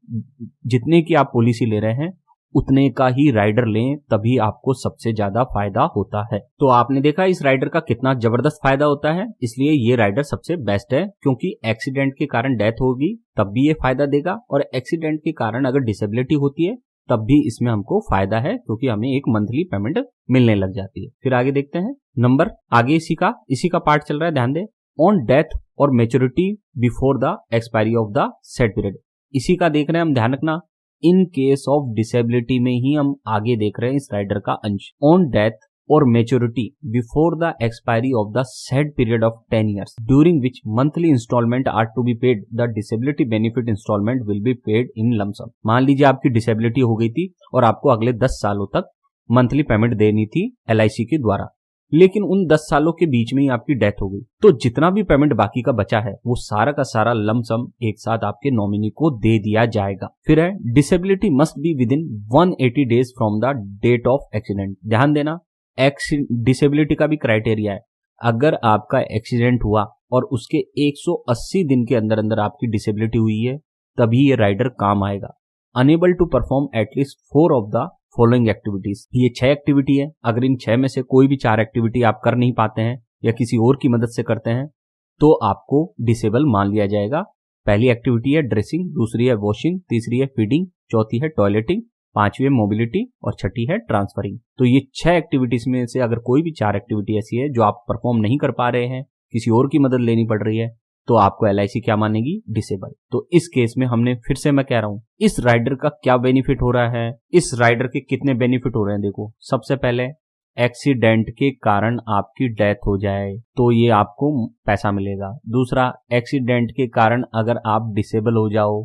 जितने की आप पॉलिसी ले रहे हैं उतने का ही राइडर लें, तभी आपको सबसे ज्यादा फायदा होता है। तो आपने देखा इस राइडर का कितना जबरदस्त फायदा होता है, इसलिए ये राइडर सबसे बेस्ट है, क्योंकि एक्सीडेंट के कारण डेथ होगी तब भी ये फायदा देगा, और एक्सीडेंट के कारण अगर डिसेबिलिटी होती है तब भी इसमें हमको फायदा है, क्योंकि हमें एक मंथली पेमेंट मिलने लग जाती है। फिर आगे देखते हैं नंबर, आगे इसी का पार्ट चल रहा है, ध्यान दे। ऑन डेथ और maturity before the expiry of the set period, इसी का देख रहे हैं हम, ध्यान रखना। इन केस ऑफ डिसेबिलिटी में ही हम आगे देख रहे हैं इस राइडर का अंश। ऑन डेथ और maturity before the expiry of the said period of 10 years during which monthly instalment are to be paid, the disability benefit instalment will be paid in lump sum. मान लीजिए आपकी डिसेबिलिटी हो गई थी और आपको अगले 10 सालों तक मंथली पेमेंट देनी थी LIC के द्वारा, लेकिन उन 10 सालों के बीच में ही आपकी डेथ हो गई, तो जितना भी पेमेंट बाकी का बचा है वो सारा का सारा लमसम एक साथ आपके नॉमिनी को दे दिया जाएगा। फिर है disability must be within 180 days from the date of accident. ध्यान देना, डिसेबिलिटी का भी क्राइटेरिया है। अगर आपका एक्सीडेंट हुआ और उसके 180 दिन के अंदर अंदर आपकी डिसेबिलिटी हुई है, तभी ये राइडर काम आएगा। Unable to perform at least 4 of the following activities, ये 6 एक्टिविटी है। अगर इन 6 में से कोई भी 4 एक्टिविटी आप कर नहीं पाते हैं या किसी और की मदद से करते हैं तो आपको डिसेबल मान लिया जाएगा। पहली एक्टिविटी है ड्रेसिंग, दूसरी है वॉशिंग, तीसरी है फीडिंग, चौथी है टॉयलेटिंग, पांचवी है मोबिलिटी और छठी है ट्रांसफरिंग। तो ये 6 एक्टिविटीज में से अगर कोई भी 4 एक्टिविटी ऐसी है जो आप परफॉर्म नहीं कर पा रहे हैं, किसी और की मदद लेनी पड़ रही है, तो आपको LIC क्या मानेगी? डिसेबल। तो इस केस में हमने फिर से मैं कह रहा हूं, इस राइडर का क्या बेनिफिट हो रहा है, इस राइडर के कितने बेनिफिट हो रहे हैं। देखो, सबसे पहले एक्सीडेंट के कारण आपकी डेथ हो जाए तो ये आपको पैसा मिलेगा। दूसरा, एक्सीडेंट के कारण अगर आप डिसेबल हो जाओ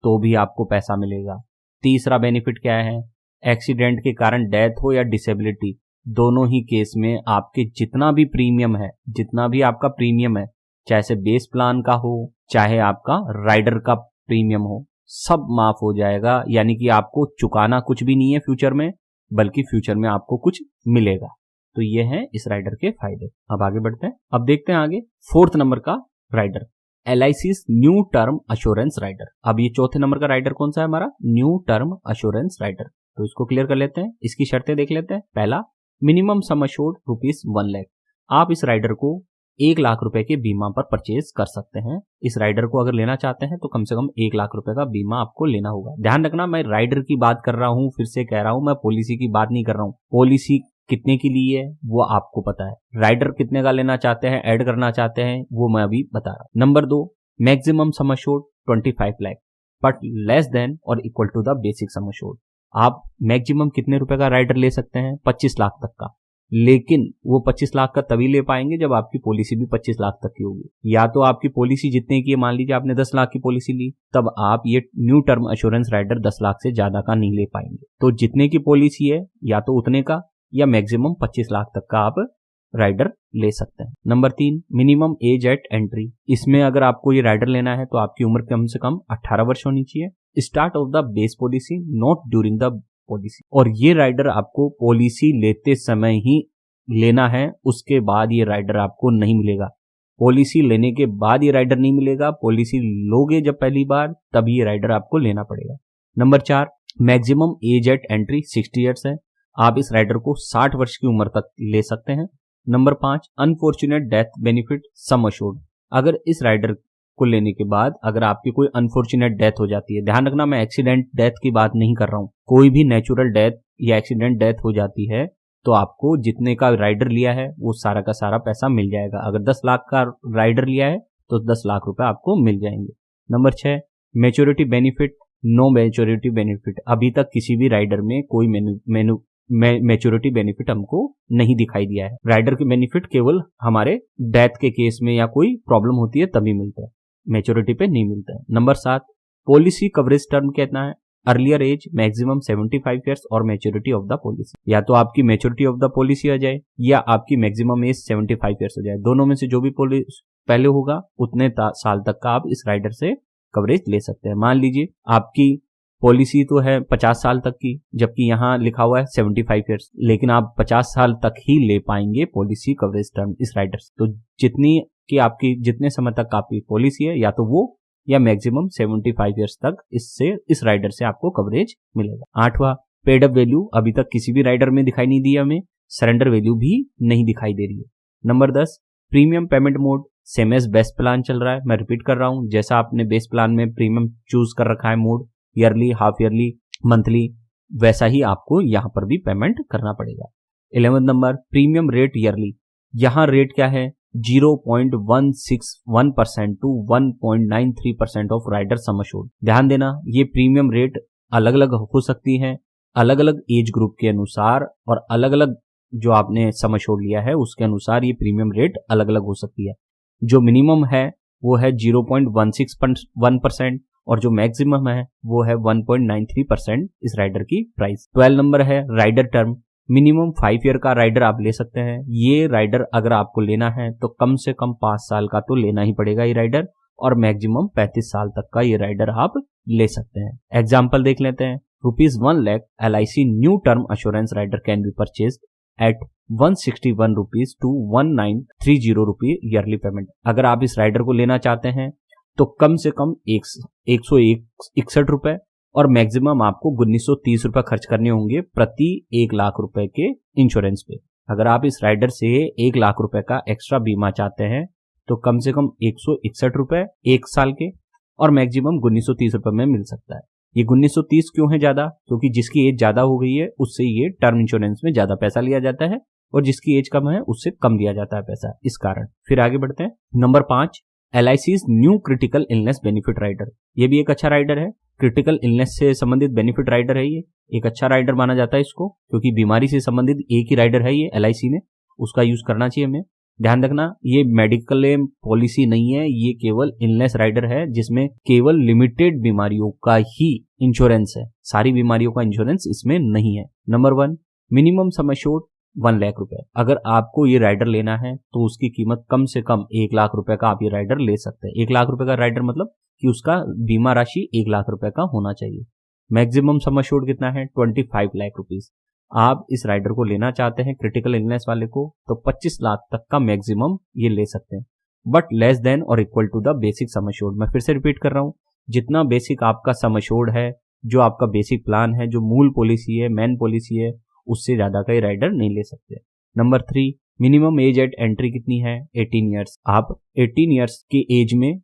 तो भी आपको पैसा मिलेगा। तीसरा बेनिफिट क्या है, एक्सीडेंट के कारण डेथ हो या डिसेबिलिटी, दोनों ही केस में आपके जितना भी प्रीमियम है, जितना भी आपका प्रीमियम है, चाहे से बेस प्लान का हो चाहे आपका राइडर का प्रीमियम हो, सब माफ हो जाएगा। यानी कि आपको चुकाना कुछ भी नहीं है फ्यूचर में, बल्कि फ्यूचर में आपको कुछ मिलेगा। तो ये है इस राइडर के फायदे। अब आगे बढ़ते हैं। अब देखते हैं आगे 4th नंबर का rider, LIC's new term assurance rider. अब ये 4थे नंबर का राइडर कौन सा है हमारा, न्यू टर्म अश्योरेंस राइडर। तो इसको क्लियर कर लेते हैं, इसकी शर्तें देख लेते हैं। पहला, मिनिमम सम अश्योर्ड ₹1 लाख। आप इस राइडर को 1 लाख रुपए के बीमा पर परचेज कर सकते हैं। इस राइडर को अगर लेना चाहते हैं तो कम से कम 1 लाख रुपए का बीमा आपको लेना होगा। ध्यान रखना, मैं राइडर की बात कर रहा हूं, फिर से कह रहा हूं, मैं पॉलिसी की बात नहीं कर रहा हूं। पॉलिसी कितने की ली है वो आपको पता है, राइडर कितने का लेना चाहते हैं, ऐड करना चाहते हैं, वो मैं अभी बता रहा हूं। Number 2, maximum sum assured 25 lakh but less than और equal to the basic sum assured. आप मैक्सिमम कितने रुपए का राइडर ले सकते हैं, 25 लाख तक का, लेकिन वो 25 लाख का तभी ले पाएंगे जब आपकी पॉलिसी भी 25 लाख तक की होगी। या तो आपकी पॉलिसी जितने की है, मान लीजिए आपने 10 लाख की पॉलिसी ली, तब आप ये new term assurance rider 10 lakh से ज्यादा का नहीं ले पाएंगे। तो जितने की पॉलिसी है या तो उतने का या मैक्सिमम 25 लाख तक का आप राइडर ले सकते हैं। Number 3, minimum age eight entry. इसमें अगर आपको ये राइडर लेना है तो आपकी उम्र कम से कम 18 वर्ष होनी चाहिए। Start of the base policy not during the policy. और ये राइडर आपको पॉलिसी लेते समय ही लेना है, उसके बाद ये राइडर आपको नहीं मिलेगा। पॉलिसी लेने के बाद ये राइडर नहीं मिलेगा, पॉलिसी लोगे जब पहली बार तब ये राइडर आपको लेना पड़ेगा। Number 4, maximum age eight entry 60 years है। आप इस राइडर को 60 वर्ष की उम्र तक ले सकते हैं। Number 5, unfortunate death benefit sum assured. अगर इस राइडर को लेने के बाद अगर आपकी कोई अनफॉर्चुनेट डेथ हो जाती है, ध्यान रखना मैं एक्सीडेंट डेथ की बात नहीं कर रहा हूं, कोई भी नेचुरल डेथ या एक्सीडेंट डेथ हो जाती है तो आपको जितने का राइडर लिया है वो सारा का सारा पैसा मिल जाएगा। अगर 10 लाख का राइडर लिया है तो 10 लाख रुपए आपको मिल जाएंगे। Number 6, maturity benefit no maturity benefit. अभी तक किसी भी राइडर में कोई मैच्योरिटी बेनिफिट हमको नहीं दिखाई दिया है। राइडर के बेनिफिट केवल हमारे डेथ के केस में या कोई प्रॉब्लम होती है तभी मिलता है, मैच्योरिटी पे नहीं मिलता है। नंबर 7, पॉलिसी कवरेज टर्म कितना है, अर्लियर एज मैक्सिमम 75 ईयर्स और मैच्योरिटी ऑफ द पॉलिसी। या तो आपकी मैच्योरिटी ऑफ द पॉलिसी आ जाए या आपकी मैक्सिमम एज 75 ईयर्स हो जाए, दोनों में से जो भी पॉलिसी पहले होगा उतने साल तक का आप इस राइडर से कवरेज ले सकते हैं। मान लीजिए आपकी पॉलिसी तो है 50 साल तक की, जबकि यहाँ लिखा हुआ है 75 ईयर्स, लेकिन आप 50 साल तक ही ले पाएंगे पॉलिसी कवरेज टर्म इस राइडर से। तो जितनी कि आपकी जितने समय तक आपकी पॉलिसी है या तो वो या मैक्सिमम 75 ईयर्स तक इस राइडर से आपको कवरेज मिलेगा। 8वां, पेड अप वैल्यू अभी तक किसी भी राइडर में दिखाई नहीं दी, हमें सरेंडर वैल्यू भी नहीं दिखाई दे रही है। Number 10, premium payment mode same as best plan चल रहा है। मैं रिपीट कर रहा हूं, जैसा आपने बेस प्लान में प्रीमियम चूज कर रखा है mode, yearly, half yearly, monthly, वैसा ही आपको यहां पर भी पेमेंट करना पड़ेगा। 11 नंबर, प्रीमियम रेट ईयरली। यहां रेट क्या है, 0.161% to 1.93% of rider sum assured. ध्यान देना, ये प्रीमियम रेट अलग अलग हो सकती है अलग अलग एज ग्रुप के अनुसार, और अलग अलग जो आपने सम अश्योर्ड लिया है उसके अनुसार ये प्रीमियम रेट अलग अलग हो सकती है। जो मिनिमम है वो है 0.161% और जो मैक्सिमम है वो है 1.93% इस राइडर की प्राइस। 12 नंबर है राइडर टर्म। मिनिमम 5 ईयर का राइडर आप ले सकते हैं। ये राइडर अगर आपको लेना है तो कम से कम 5 साल का तो लेना ही पड़ेगा ये राइडर, और मैक्सिमम 35 साल तक का ये राइडर आप ले सकते हैं। एग्जाम्पल देख लेते हैं। ₹1 lakh LIC new term assurance rider can be purchase at 161 rupees to 1930 rupee yearly payment. अगर आप इस राइडर को लेना चाहते हैं तो कम से कम 161 रुपए और मैक्सिमम आपको 1930 रुपए खर्च करने होंगे प्रति 1 लाख रुपए के इंश्योरेंस पे। अगर आप इस राइडर से 1 लाख रुपए का एक्स्ट्रा बीमा चाहते हैं तो कम से कम 161 रुपए 1 साल के और मैक्सिमम 1930 रुपए में मिल सकता है। ये 1930 क्यों है ज्यादा, क्योंकि जिसकी एज ज्यादा हो गई है उससे ये टर्म इंश्योरेंस में ज्यादा पैसा लिया जाता है और जिसकी एज कम है उससे कम दिया जाता है पैसा, इस कारण। फिर आगे बढ़ते हैं। Number 5, LIC's new critical illness benefit rider. ये भी एक अच्छा राइडर है, क्रिटिकल इलनेस से संबंधित बेनिफिट राइडर है। ये एक अच्छा राइडर माना जाता है इसको, क्योंकि बीमारी से संबंधित एक ही राइडर है ये LIC में, उसका यूज करना चाहिए हमें। ध्यान रखना, ये मेडिकल पॉलिसी नहीं है, ये केवल इलनेस राइडर है जिसमें केवल लिमिटेड बीमारियों का ही इंश्योरेंस है, सारी बीमारियों का इंश्योरेंस इसमें नहीं है। Number 1, minimum sum assured 1 lakh रुपए। अगर आपको ये राइडर लेना है तो उसकी कीमत कम से कम 1 लाख रुपए का आप ये राइडर ले सकते हैं। 1 लाख रुपए का राइडर मतलब कि उसका बीमा राशि 1 लाख रुपए का होना चाहिए। मैक्सिमम सम अश्योर्ड कितना है? 25 लाख रुपीज। आप इस राइडर को लेना चाहते हैं क्रिटिकल इलनेस वाले को तो 25 लाख तक का मैक्सिमम ये ले सकते हैं, बट लेस देन और equal to the basic sum assured. मैं फिर से रिपीट कर रहा हूं, जितना बेसिक आपका सम अश्योर्ड है, जो आपका बेसिक प्लान है, जो मूल पॉलिसी है, मेन पॉलिसी है, उससे ज्यादा का राइडर नहीं ले सकते। Number 3, minimum age eight entry कितनी है? 18 ईयर्स। आप 18 ईयर्स के एज में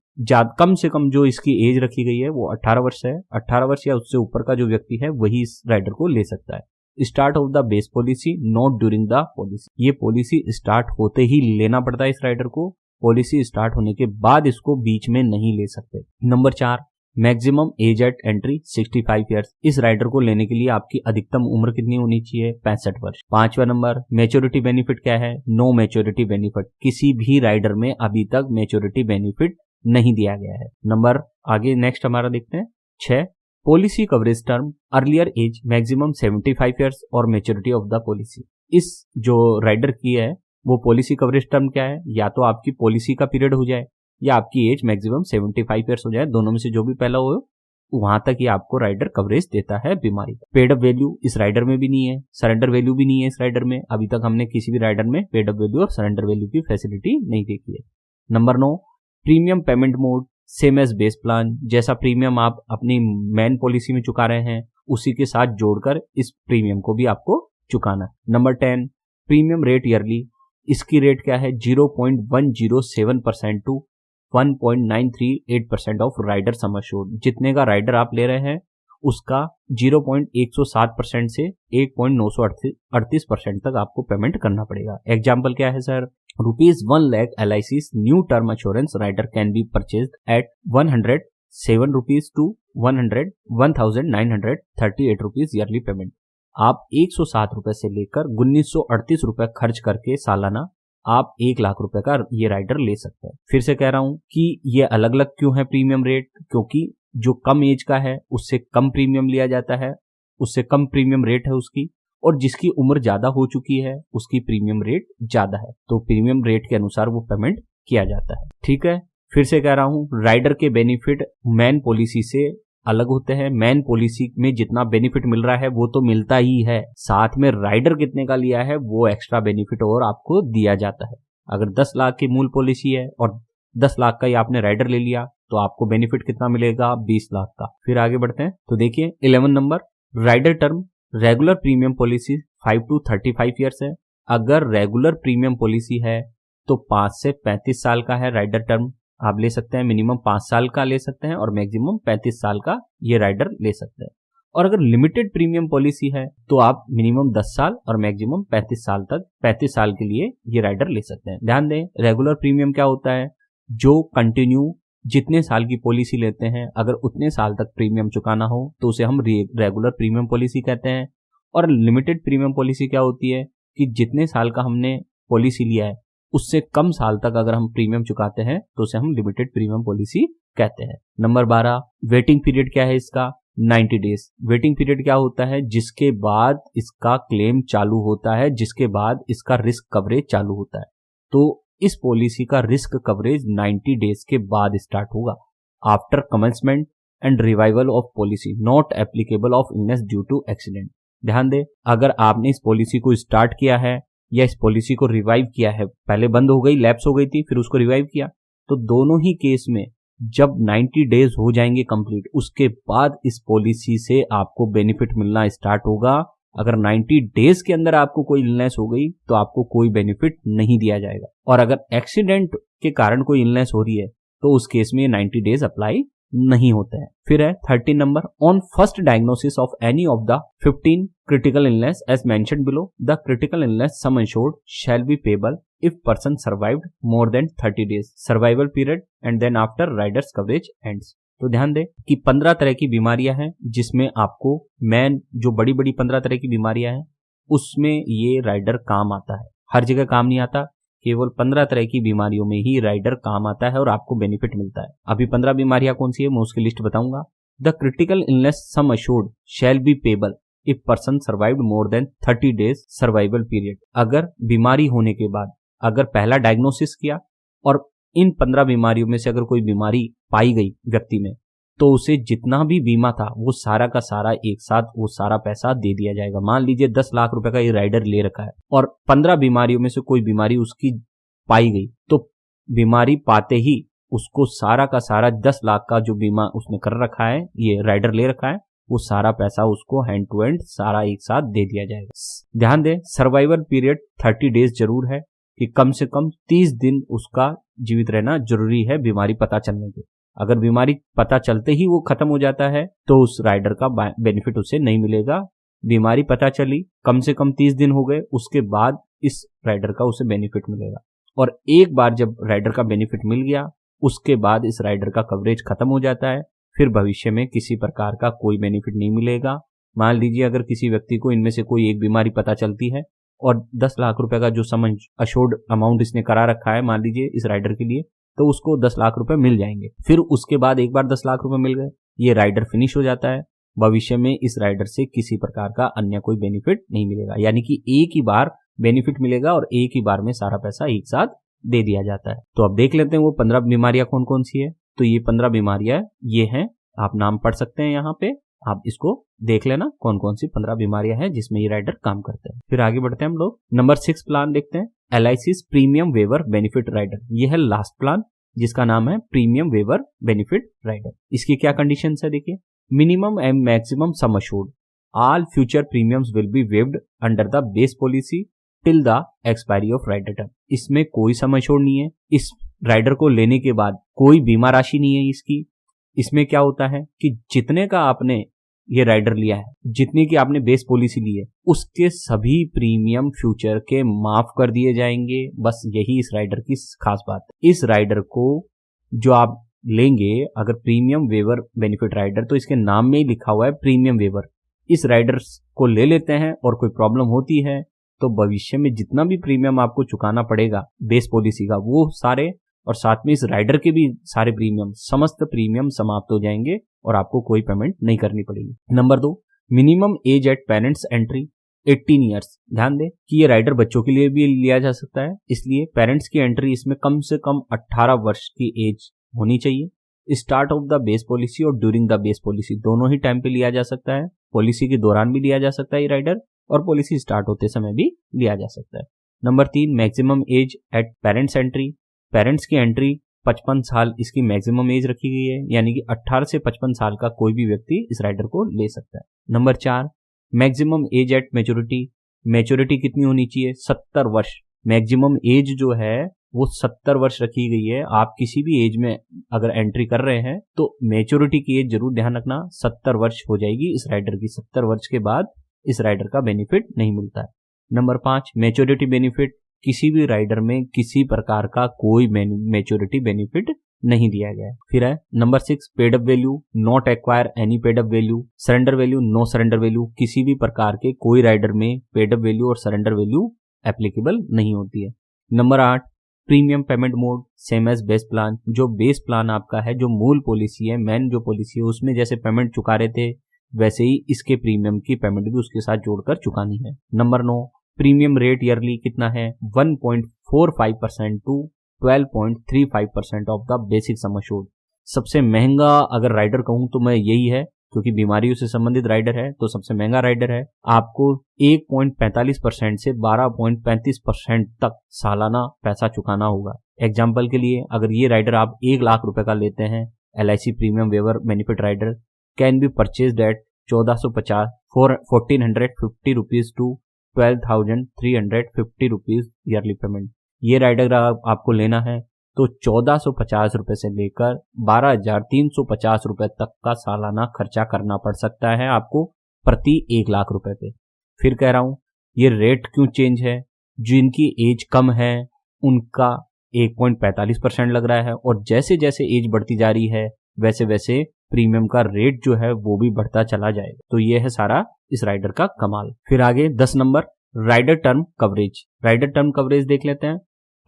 कम से कम जो इसकी एज रखी गई है वो 18 वर्ष है। 18 वर्ष या उससे ऊपर का जो व्यक्ति है वही इस राइडर को ले सकता है। Start of the base policy not during the policy. ये पॉलिसी स्टार्ट होते ही लेना पड़ता है इस राइडर को, पॉलिसी स्टार्ट होने के बाद इसको बीच में नहीं ले सकते। Number 4, maximum age eight entry 65 years. इस राइडर को लेने के लिए आपकी अधिकतम उम्र कितनी होनी चाहिए? 65 वर्ष। 5वां नंबर, मैच्योरिटी बेनिफिट क्या है? No maturity benefit. किसी भी राइडर में अभी तक मैच्योरिटी बेनिफिट नहीं दिया गया है। नंबर आगे नेक्स्ट हमारा देखते हैं 6, policy coverage term earlier age maximum 75 years और मैच्योरिटी ऑफ द पॉलिसी। इस जो राइडर की है वो पॉलिसी कवरेज टर्म क्या है? या तो आपकी पॉलिसी का पीरियड हो जाए या आपकी एज मैक्सिमम 75 ईयर्स हो जाए, दोनों में से जो भी पहला हो वहां तक ही आपको राइडर कवरेज देता है बीमारी का। पेड अप वैल्यू इस राइडर में भी नहीं है, सरेंडर वैल्यू भी नहीं है इस राइडर में। अभी तक हमने किसी भी राइडर में पेड अप वैल्यू और सरेंडर वैल्यू की फैसिलिटी नहीं देखी है। Number 9, premium payment mode same as base plan. जैसा प्रीमियम आप अपनी मेन पॉलिसी में चुका रहे हैं उसी के साथ जोड़कर इस प्रीमियम को भी आपको चुकाना। Number 10, premium rate yearly. इसकी रेट क्या है? 0.107% to 1.938% of rider sum assured. जितने का राइडर आप ले रहे हैं उसका 0.107% से 1.938% तक आपको पेमेंट करना पड़ेगा। एग्जाम्पल क्या है sir? ₹1 lakh LIC's new term insurance rider can be purchased at 107 rupees to 1,938 rupees yearly payment. आप 107 रुपए से लेकर 1938 रुपए खर्च करके सालाना आप 1 लाख रुपए का ये राइडर ले सकते हैं। फिर से कह रहा हूं कि ये अलग अलग क्यों है प्रीमियम रेट, क्योंकि जो कम एज का है उससे कम प्रीमियम लिया जाता है, उससे कम प्रीमियम रेट है उसकी, और जिसकी उम्र ज्यादा हो चुकी है उसकी प्रीमियम रेट ज्यादा है, तो प्रीमियम रेट के अनुसार वो पेमेंट किया जाता है। ठीक है, फिर से कह रहा हूं राइडर के बेनिफिट मैन पॉलिसी से अलग होते हैं। मैन पॉलिसी में जितना बेनिफिट मिल रहा है वो तो मिलता ही है, साथ में राइडर कितने का लिया है वो एक्स्ट्रा बेनिफिट और आपको दिया जाता है। अगर 10 लाख की मूल पॉलिसी है और 10 लाख का ही आपने राइडर ले लिया तो आपको बेनिफिट कितना मिलेगा? 20 लाख का। फिर आगे बढ़ते हैं तो देखिए 11 number, rider term regular premium policy 5 to 35 years है। अगर रेगुलर प्रीमियम पॉलिसी है तो 5 से 35 साल का है राइडर टर्म आप ले सकते हैं। मिनिमम 5 साल का ले सकते हैं और मैक्सिमम 35 साल का ये राइडर ले सकते हैं। और अगर लिमिटेड प्रीमियम पॉलिसी है तो आप मिनिमम 10 साल और मैक्सिमम 35 साल तक 35 साल के लिए ये राइडर ले सकते हैं। ध्यान दें, रेगुलर प्रीमियम क्या होता है? जो कंटिन्यू जितने साल की पॉलिसी लेते हैं अगर उतने साल तक प्रीमियम चुकाना हो तो उसे हम रेगुलर प्रीमियम पॉलिसी कहते हैं। और लिमिटेड प्रीमियम पॉलिसी क्या होती है कि जितने साल का हमने पॉलिसी लिया है उससे कम साल तक अगर हम प्रीमियम चुकाते हैं तो उसे हम लिमिटेड प्रीमियम पॉलिसी कहते हैं। नंबर 12, वेटिंग पीरियड क्या है इसका? 90 डेज। वेटिंग पीरियड क्या होता है? जिसके बाद इसका क्लेम चालू होता है, जिसके बाद इसका रिस्क कवरेज चालू होता है। तो इस पॉलिसी का रिस्क कवरेज 90 डेज के बाद स्टार्ट होगा। After commencement and revival of policy not applicable of illness due to accident. ध्यान दें, अगर आपने इस पॉलिसी को स्टार्ट किया है या इस पॉलिसी को रिवाइव किया है, पहले बंद हो गई, लैप्स हो गई थी, फिर उसको रिवाइव किया, तो दोनों ही केस में जब 90 डेज हो जाएंगे कंप्लीट उसके बाद इस पॉलिसी से आपको बेनिफिट मिलना स्टार्ट होगा। अगर 90 डेज के अंदर आपको कोई इलनेस हो गई तो आपको कोई बेनिफिट नहीं दिया जाएगा, और अगर एक्सीडेंट के कारण कोई इलनेस हो रही है तो उस केस में 90 डेज अप्लाई नहीं होते हैं। फिर है 13 number, on first diagnosis of any of the 15 critical illness as mentioned below the critical illness sum insured shall be payable if person survived more than 30 days survival period and then after riders coverage ends. तो ध्यान दें कि 15 तरह की बीमारियां हैं जिसमें आपको जो बड़ी बड़ी 15 तरह की बीमारियां हैं उसमें ये राइडर काम आता है। हर जगह काम नहीं आता, केवल 15 तरह की बीमारियों में ही राइडर काम आता है और आपको बेनिफिट मिलता है। अभी 15 बीमारियां कौन सी है मैं उसकी लिस्ट बताऊंगा। The critical illness some assured shell be payable if person survived more than 30 days survival period. अगर बीमारी होने के बाद अगर पहला डायग्नोसिस किया और इन 15 बीमारियों में से अगर कोई बीमारी पाई गई व्यक्ति में, तो उसे जितना भी बीमा था वो सारा का सारा एक साथ वो सारा पैसा दे दिया जाएगा। मान लीजिए 10 लाख रुपए का ये राइडर ले रखा है और 15 बीमारियों में से कोई बीमारी उसकी पाई गई, तो बीमारी पाते ही उसको सारा का सारा 10 लाख का जो बीमा उसने कर रखा है, ये राइडर ले रखा है, वो सारा पैसा उसको हैंड टू हैंड सारा एक साथ दे दिया जाएगा। ध्यान दें, सर्वाइवल पीरियड 30 डेज जरूर है कि कम से कम 30 दिन उसका जीवित रहना जरूरी है बीमारी पता चलने के। अगर बीमारी पता चलते ही वो खत्म हो जाता है तो उस राइडर का बेनिफिट उसे नहीं मिलेगा। बीमारी पता चली, कम से कम 30 दिन हो गए, उसके बाद इस राइडर का उसे बेनिफिट मिलेगा। और एक बार जब राइडर का बेनिफिट मिल गया उसके बाद इस राइडर का कवरेज खत्म हो जाता है, फिर भविष्य में किसी प्रकार का कोई बेनिफिट नहीं मिलेगा। मान लीजिए अगर किसी व्यक्ति को इनमें से कोई एक बीमारी पता चलती है और 10 लाख रुपए का जो सम अशोर्ड अमाउंट इसने करा रखा है मान लीजिए इस राइडर के लिए, तो उसको 10 लाख रुपए मिल जाएंगे। फिर उसके बाद एक बार 10 लाख रुपए मिल गए, ये राइडर फिनिश हो जाता है। भविष्य में इस राइडर से किसी प्रकार का अन्य कोई बेनिफिट नहीं मिलेगा, यानी कि एक ही बार बेनिफिट मिलेगा और एक ही बार में सारा पैसा एक साथ दे दिया जाता है। तो अब देख लेते हैं वो 15 बीमारियां कौन कौन सी है। तो ये 15 बीमारियां ये हैं, आप नाम पढ़ सकते हैं यहाँ पे, आप इसको देख लेना कौन कौन सी 15 बीमारियां हैं जिसमें ये राइडर काम करते हैं। फिर आगे बढ़ते हैं हम लोग, नंबर 6 प्लान देखते हैं, LIC's premium waiver benefit rider. ये है लास्ट प्लान जिसका नाम है प्रीमियम वेवर बेनिफिट राइडर। इसकी क्या कंडीशन है देखिए, minimum and maximum sum assured, all future premiums will be waived under the base policy till the expiry of rider term. इसमें कोई सम अश्योर्ड नहीं है, इस राइडर को लेने के बाद कोई बीमा राशि नहीं है इसकी। इसमें क्या होता है कि जितने का आपने ये राइडर लिया है, जितनी की आपने बेस पॉलिसी ली है, उसके सभी प्रीमियम फ्यूचर के माफ कर दिए जाएंगे। बस यही इस राइडर की खास बात है। इस राइडर को जो आप लेंगे अगर प्रीमियम वेवर बेनिफिट राइडर, तो इसके नाम में ही लिखा हुआ है प्रीमियम वेवर। इस राइडर को ले लेते हैं और कोई प्रॉब्लम होती है तो भविष्य में जितना भी प्रीमियम आपको चुकाना पड़ेगा बेस पॉलिसी का, वो सारे और साथ में इस राइडर के भी सारे प्रीमियम, समस्त प्रीमियम समाप्त हो जाएंगे और आपको कोई पेमेंट नहीं करनी पड़ेगी। Number 2, minimum age at parents entry 18 years. ध्यान दें कि ये राइडर बच्चों के लिए भी लिया जा सकता है, इसलिए पेरेंट्स की एंट्री इसमें कम से कम 18 वर्ष की एज होनी चाहिए। Start of the base policy और ड्यूरिंग द बेस पॉलिसी दोनों ही टाइम पे लिया जा सकता है। पॉलिसी के दौरान भी लिया जा सकता है ये राइडर और पॉलिसी स्टार्ट होते समय भी लिया जा सकता है। Number 3, maximum age at parents entry. Parents की एंट्री 55 साल इसकी मैक्सिमम एज रखी गई है, यानी कि 18 से 55 साल का कोई भी व्यक्ति इस राइडर को ले सकता है। Number 4, maximum age at maturity. Maturity कितनी होनी चाहिए? 70 वर्ष। मैक्सिमम एज जो है वो 70 वर्ष रखी गई है। आप किसी भी एज में अगर एंट्री कर रहे हैं तो मैच्योरिटी की एज जरूर ध्यान रखना, 70 वर्ष हो जाएगी इस राइडर की। 70 वर्ष के बाद इस राइडर का बेनिफिट नहीं मिलता है। Number 5, maturity benefit. किसी भी राइडर में किसी प्रकार का कोई मैच्योरिटी बेनिफिट नहीं दिया गया है। फिर है number 6, paid up value, not acquire any paid up value. Surrender value, no surrender value. किसी भी प्रकार के कोई राइडर में पेड अप वैल्यू और सरेंडर वैल्यू एप्लीकेबल नहीं होती है। Number 8, premium payment mode same as base plan. जो बेस प्लान आपका है, जो मूल पॉलिसी है, मेन जो पॉलिसी है, उसमें जैसे पेमेंट चुका रहे थे वैसे ही इसके प्रीमियम की पेमेंट भी उसके साथ जोड़कर चुकानी है। नंबर 9, प्रीमियम रेट ईयरली कितना है? 1.45% to 12.35% of the basic sum assured. सबसे महंगा अगर राइडर कहूं तो मैं यही है, क्योंकि बीमारियों से संबंधित राइडर है तो सबसे महंगा राइडर है। आपको 1.45% से 12.35% तक सालाना पैसा चुकाना होगा। एग्जाम्पल के लिए अगर ये राइडर आप 1 लाख रुपए का लेते हैं, LIC premium waiver benefit rider can be purchased at 1450 1450 rupees to 12,350 rupees yearly payment. ये राइडर आपको लेना है तो 1450 रुपए से लेकर 12,350 रुपए तक का सालाना खर्चा करना पड़ सकता है आपको प्रति 1 लाख रुपए पे। फिर कह रहा हूं ये रेट क्यों चेंज है? जिनकी एज कम है उनका 1.45% लग रहा है और जैसे जैसे एज बढ़ती जा रही है वैसे वैसे प्रीमियम का रेट जो है वो भी बढ़ता चला जाएगा। तो ये है सारा इस राइडर का कमाल। फिर आगे 10 number, rider term coverage. Rider term coverage देख लेते हैं।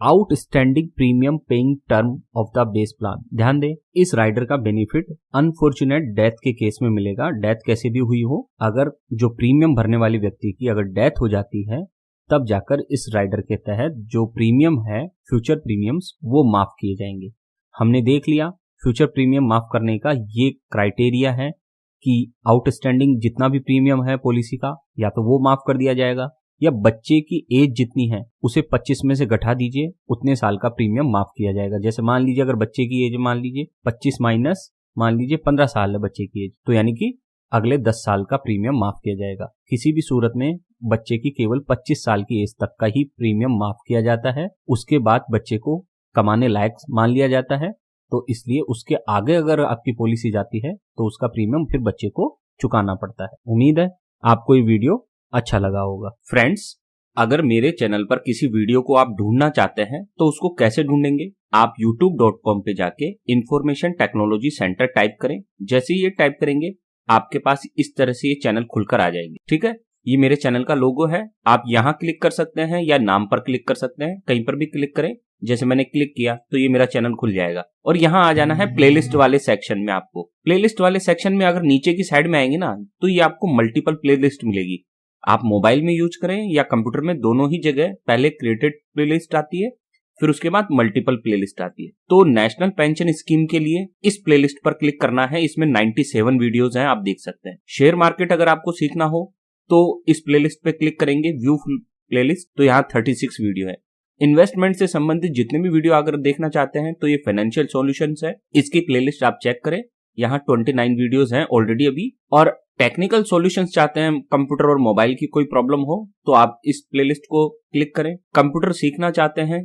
Outstanding premium paying term of the base plan. ध्यान दें, इस राइडर का बेनिफिट अनफॉर्चुनेट डेथ के केस में मिलेगा। डेथ कैसे भी हुई हो, अगर जो प्रीमियम भरने वाले व्यक्ति की अगर डेथ हो जाती है तब जाकर इस राइडर के तहत जो प्रीमियम है, फ्यूचर प्रीमियम्स, वो माफ किए जाएंगे। हमने देख लिया फ्यूचर प्रीमियम माफ करने का ये क्राइटेरिया है कि आउटस्टैंडिंग जितना भी प्रीमियम है पॉलिसी का, या तो वो माफ कर दिया जाएगा, या बच्चे की एज जितनी है उसे 25 में से घटा दीजिए, उतने साल का प्रीमियम माफ किया जाएगा। जैसे मान लीजिए अगर बच्चे की एज मान लीजिए 25 माइनस मान लीजिए 15 साल है बच्चे की एज, तो यानी कि अगले 10 साल का प्रीमियम माफ किया जाएगा। किसी भी सूरत में बच्चे की केवल 25 साल की एज तक का ही प्रीमियम माफ किया जाता है, उसके बाद बच्चे को कमाने लायक मान लिया जाता है। तो इसलिए उसके आगे अगर आपकी पॉलिसी जाती है तो उसका प्रीमियम फिर बच्चे को चुकाना पड़ता है। उम्मीद है आपको ये वीडियो अच्छा लगा होगा। फ्रेंड्स, अगर मेरे चैनल पर किसी वीडियो को आप ढूंढना चाहते हैं तो उसको कैसे ढूंढेंगे? आप youtube.com पे जाके इंफॉर्मेशन टेक्नोलॉजी सेंटर टाइप करें। जैसे ही ये टाइप करेंगे आपके पास इस तरह से ये चैनल खुलकर आ जाएंगे। ठीक है, ये मेरे चैनल का लोगो है। आप यहाँ क्लिक कर सकते हैं या नाम पर क्लिक कर सकते हैं, कहीं पर भी क्लिक करें। जैसे मैंने क्लिक किया तो ये मेरा चैनल खुल जाएगा और यहाँ आ जाना है प्लेलिस्ट वाले सेक्शन में। आपको प्लेलिस्ट वाले सेक्शन में अगर नीचे की साइड में आएंगे ना तो ये आपको मल्टीपल प्लेलिस्ट मिलेगी। आप मोबाइल में यूज करें या कंप्यूटर में, दोनों ही जगह पहले क्रिएटेड प्लेलिस्ट आती है, फिर उसके बाद मल्टीपल प्लेलिस्ट आती है। तो नेशनल पेंशन स्कीम के लिए इस प्लेलिस्ट पर क्लिक करना है। इसमें 97 वीडियोस हैं, आप देख सकते हैं। शेयर मार्केट अगर आपको सीखना हो तो इस प्लेलिस्ट पे क्लिक करेंगे, व्यू प्लेलिस्ट, तो यहाँ 36 वीडियो है। इन्वेस्टमेंट से संबंधित जितने भी वीडियो अगर देखना चाहते हैं तो ये फाइनेंशियल सॉल्यूशंस है, इसकी प्लेलिस्ट आप चेक करें। यहाँ 29 वीडियोस हैं ऑलरेडी अभी। और टेक्निकल सॉल्यूशंस चाहते हैं, कंप्यूटर और मोबाइल की कोई प्रॉब्लम हो तो आप इस प्लेलिस्ट को क्लिक करें। कंप्यूटर सीखना चाहते हैं,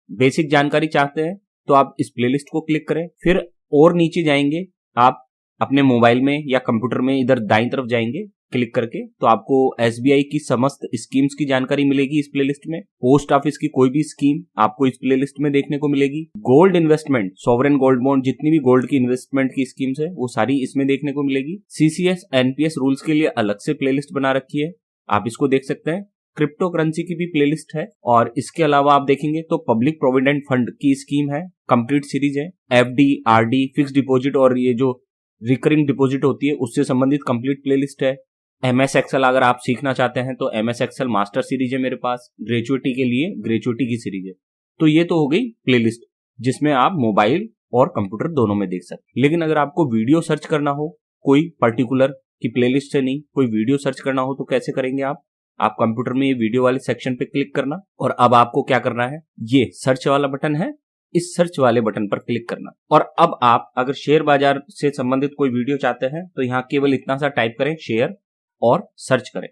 बेसिक जानकारी चाहते हैं तो आप इस प्लेलिस्ट को क्लिक करें। फिर और नीचे जाएंगे आप अपने मोबाइल में या कंप्यूटर में, इधर दाईं तरफ जाएंगे क्लिक करके, तो आपको एसबीआई की समस्त स्कीम्स की जानकारी मिलेगी इस प्लेलिस्ट में। पोस्ट ऑफिस की कोई भी स्कीम आपको इस प्लेलिस्ट में देखने को मिलेगी। Gold investment, sovereign gold bond, जितनी भी गोल्ड की इन्वेस्टमेंट की स्कीम्स है वो सारी इसमें देखने को मिलेगी। सीसीएस एनपीएस रूल्स के लिए अलग से प्लेलिस्ट बना रखी है, आप इसको देख सकते हैं। क्रिप्टो करेंसी की भी प्लेलिस्ट है। और इसके अलावा आप देखेंगे तो पब्लिक प्रोविडेंट फंड की स्कीम है, कंप्लीट सीरीज है। एफडी, आरडी, फिक्स डिपॉजिट और ये जो रिकरिंग डिपॉजिट होती है उससे संबंधित कंप्लीट प्लेलिस्ट है। एमएस एक्सेल अगर आप सीखना चाहते हैं तो एमएस एक्सेल मास्टर सीरीज है मेरे पास। ग्रेजुएटी के लिए ग्रेजुएटी की सीरीज है। तो ये तो हो गई प्लेलिस्ट जिसमें आप मोबाइल और कंप्यूटर दोनों में देख सकते। लेकिन अगर आपको वीडियो सर्च करना हो, कोई पर्टिकुलर की प्लेलिस्ट से नहीं, कोई वीडियो सर्च करना हो तो कैसे करेंगे आप कंप्यूटर में ये वीडियो वाले सेक्शन पे क्लिक करना और अब आपको क्या करना है, ये सर्च वाला बटन है, इस सर्च वाले बटन पर क्लिक करना। और अब आप अगर शेयर बाजार से संबंधित कोई वीडियो चाहते हैं तो यहाँ केवल इतना सा टाइप करें, शेयर, और सर्च करें।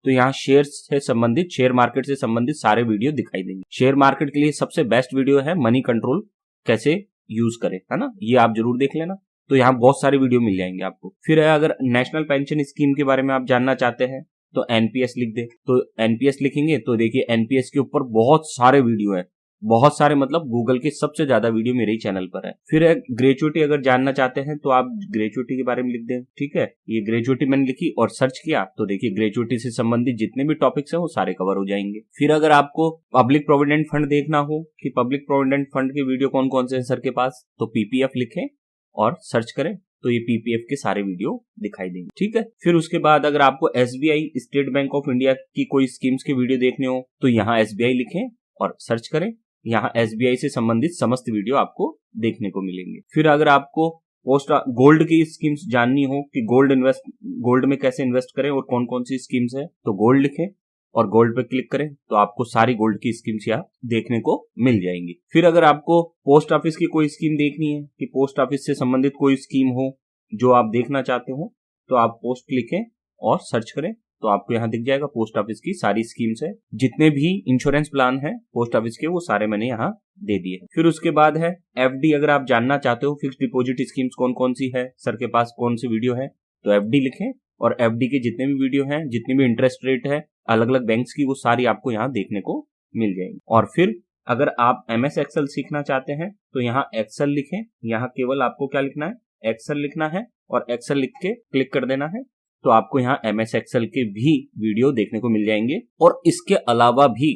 तो यहाँ शेयर से संबंधित, शेयर मार्केट से संबंधित सारे वीडियो दिखाई देंगे। शेयर मार्केट के लिए सबसे बेस्ट वीडियो है मनी कंट्रोल कैसे यूज करें, है ना, ये आप जरूर देख लेना। तो यहाँ बहुत सारे वीडियो मिल जाएंगे आपको। फिर अगर नेशनल पेंशन स्कीम के बारे में आप जानना चाहते हैं तो एनपीएस लिख दे, तो एनपीएस लिखेंगे तो देखिए एनपीएस के ऊपर बहुत सारे वीडियो है, बहुत सारे, मतलब गूगल के सबसे ज्यादा वीडियो मेरे ही चैनल पर है। फिर ग्रेजुएटी अगर जानना चाहते हैं तो आप ग्रेजुएटी के बारे में लिख दें। ठीक है, ये ग्रेजुएटी मैंने लिखी और सर्च किया तो देखिए ग्रेजुएटी से संबंधित जितने भी टॉपिक्स हैं वो सारे कवर हो जाएंगे। फिर अगर आपको पब्लिक प्रोविडेंट फंड देखना हो कि पब्लिक प्रोविडेंट फंड के वीडियो कौन कौन से हैं सर के पास, तो पीपीएफ लिखें और सर्च करें तो ये पीपीएफ के सारे वीडियो दिखाई देंगे। ठीक है, फिर उसके बाद अगर आपको SBI, state bank of India की कोई स्कीम्स के वीडियो देखने हो तो यहाँ एसबीआई लिखें और सर्च करें। यहाँ एसबीआई से संबंधित समस्त वीडियो आपको देखने को मिलेंगे। फिर अगर आपको पोस्ट गोल्ड की स्कीम्स जाननी हो कि गोल्ड में कैसे इन्वेस्ट करें और कौन कौन सी स्कीम्स है, तो गोल्ड लिखें और गोल्ड पे क्लिक करें तो आपको सारी गोल्ड की स्कीम्स यहाँ देखने को मिल जाएंगी। फिर अगर आपको पोस्ट ऑफिस की कोई स्कीम देखनी है कि पोस्ट ऑफिस से संबंधित कोई स्कीम हो जो आप देखना चाहते हो तो आप पोस्ट लिखें और सर्च करें तो आपको यहाँ दिख जाएगा पोस्ट ऑफिस की सारी स्कीम्स है। जितने भी इंश्योरेंस प्लान है पोस्ट ऑफिस के वो सारे मैंने यहाँ दे दिए। फिर उसके बाद है एफडी, अगर आप जानना चाहते हो फिक्स डिपॉजिट स्कीम्स कौन कौन सी है, सर के पास कौन सी वीडियो है, तो एफडी लिखें और एफडी के जितने भी वीडियो हैं, जितनी भी इंटरेस्ट रेट है अलग अलग बैंक्स की, वो सारी आपको यहाँ देखने को मिल जाएंगी। और फिर अगर आप एमएस एक्सेल सीखना चाहते हैं तो यहाँ एक्सेल लिखें, यहाँ केवल आपको क्या लिखना है, एक्सेल लिखना है और एक्सेल लिख के क्लिक कर देना है तो आपको यहाँ एमएस एक्सेल के भी वीडियो देखने को मिल जाएंगे। और इसके अलावा भी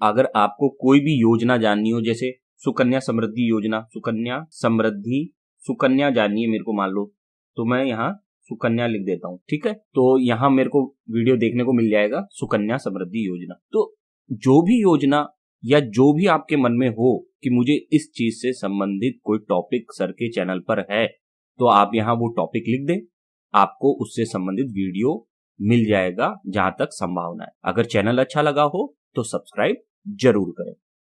अगर आपको कोई भी योजना जाननी हो, जैसे सुकन्या समृद्धि योजना, सुकन्या जाननी है मेरे को, मान लो, तो मैं यहाँ सुकन्या लिख देता हूँ, ठीक है। तो यहाँ मेरे को वीडियो देखने को मिल जाएगा सुकन्या समृद्धि योजना। तो जो भी योजना या जो भी आपके मन में हो कि मुझे इस चीज से संबंधित कोई टॉपिक सर के चैनल पर है, तो आप यहाँ वो टॉपिक लिख दें, आपको उससे संबंधित वीडियो मिल जाएगा जहां तक संभावना है। अगर चैनल अच्छा लगा हो तो सब्सक्राइब जरूर करें।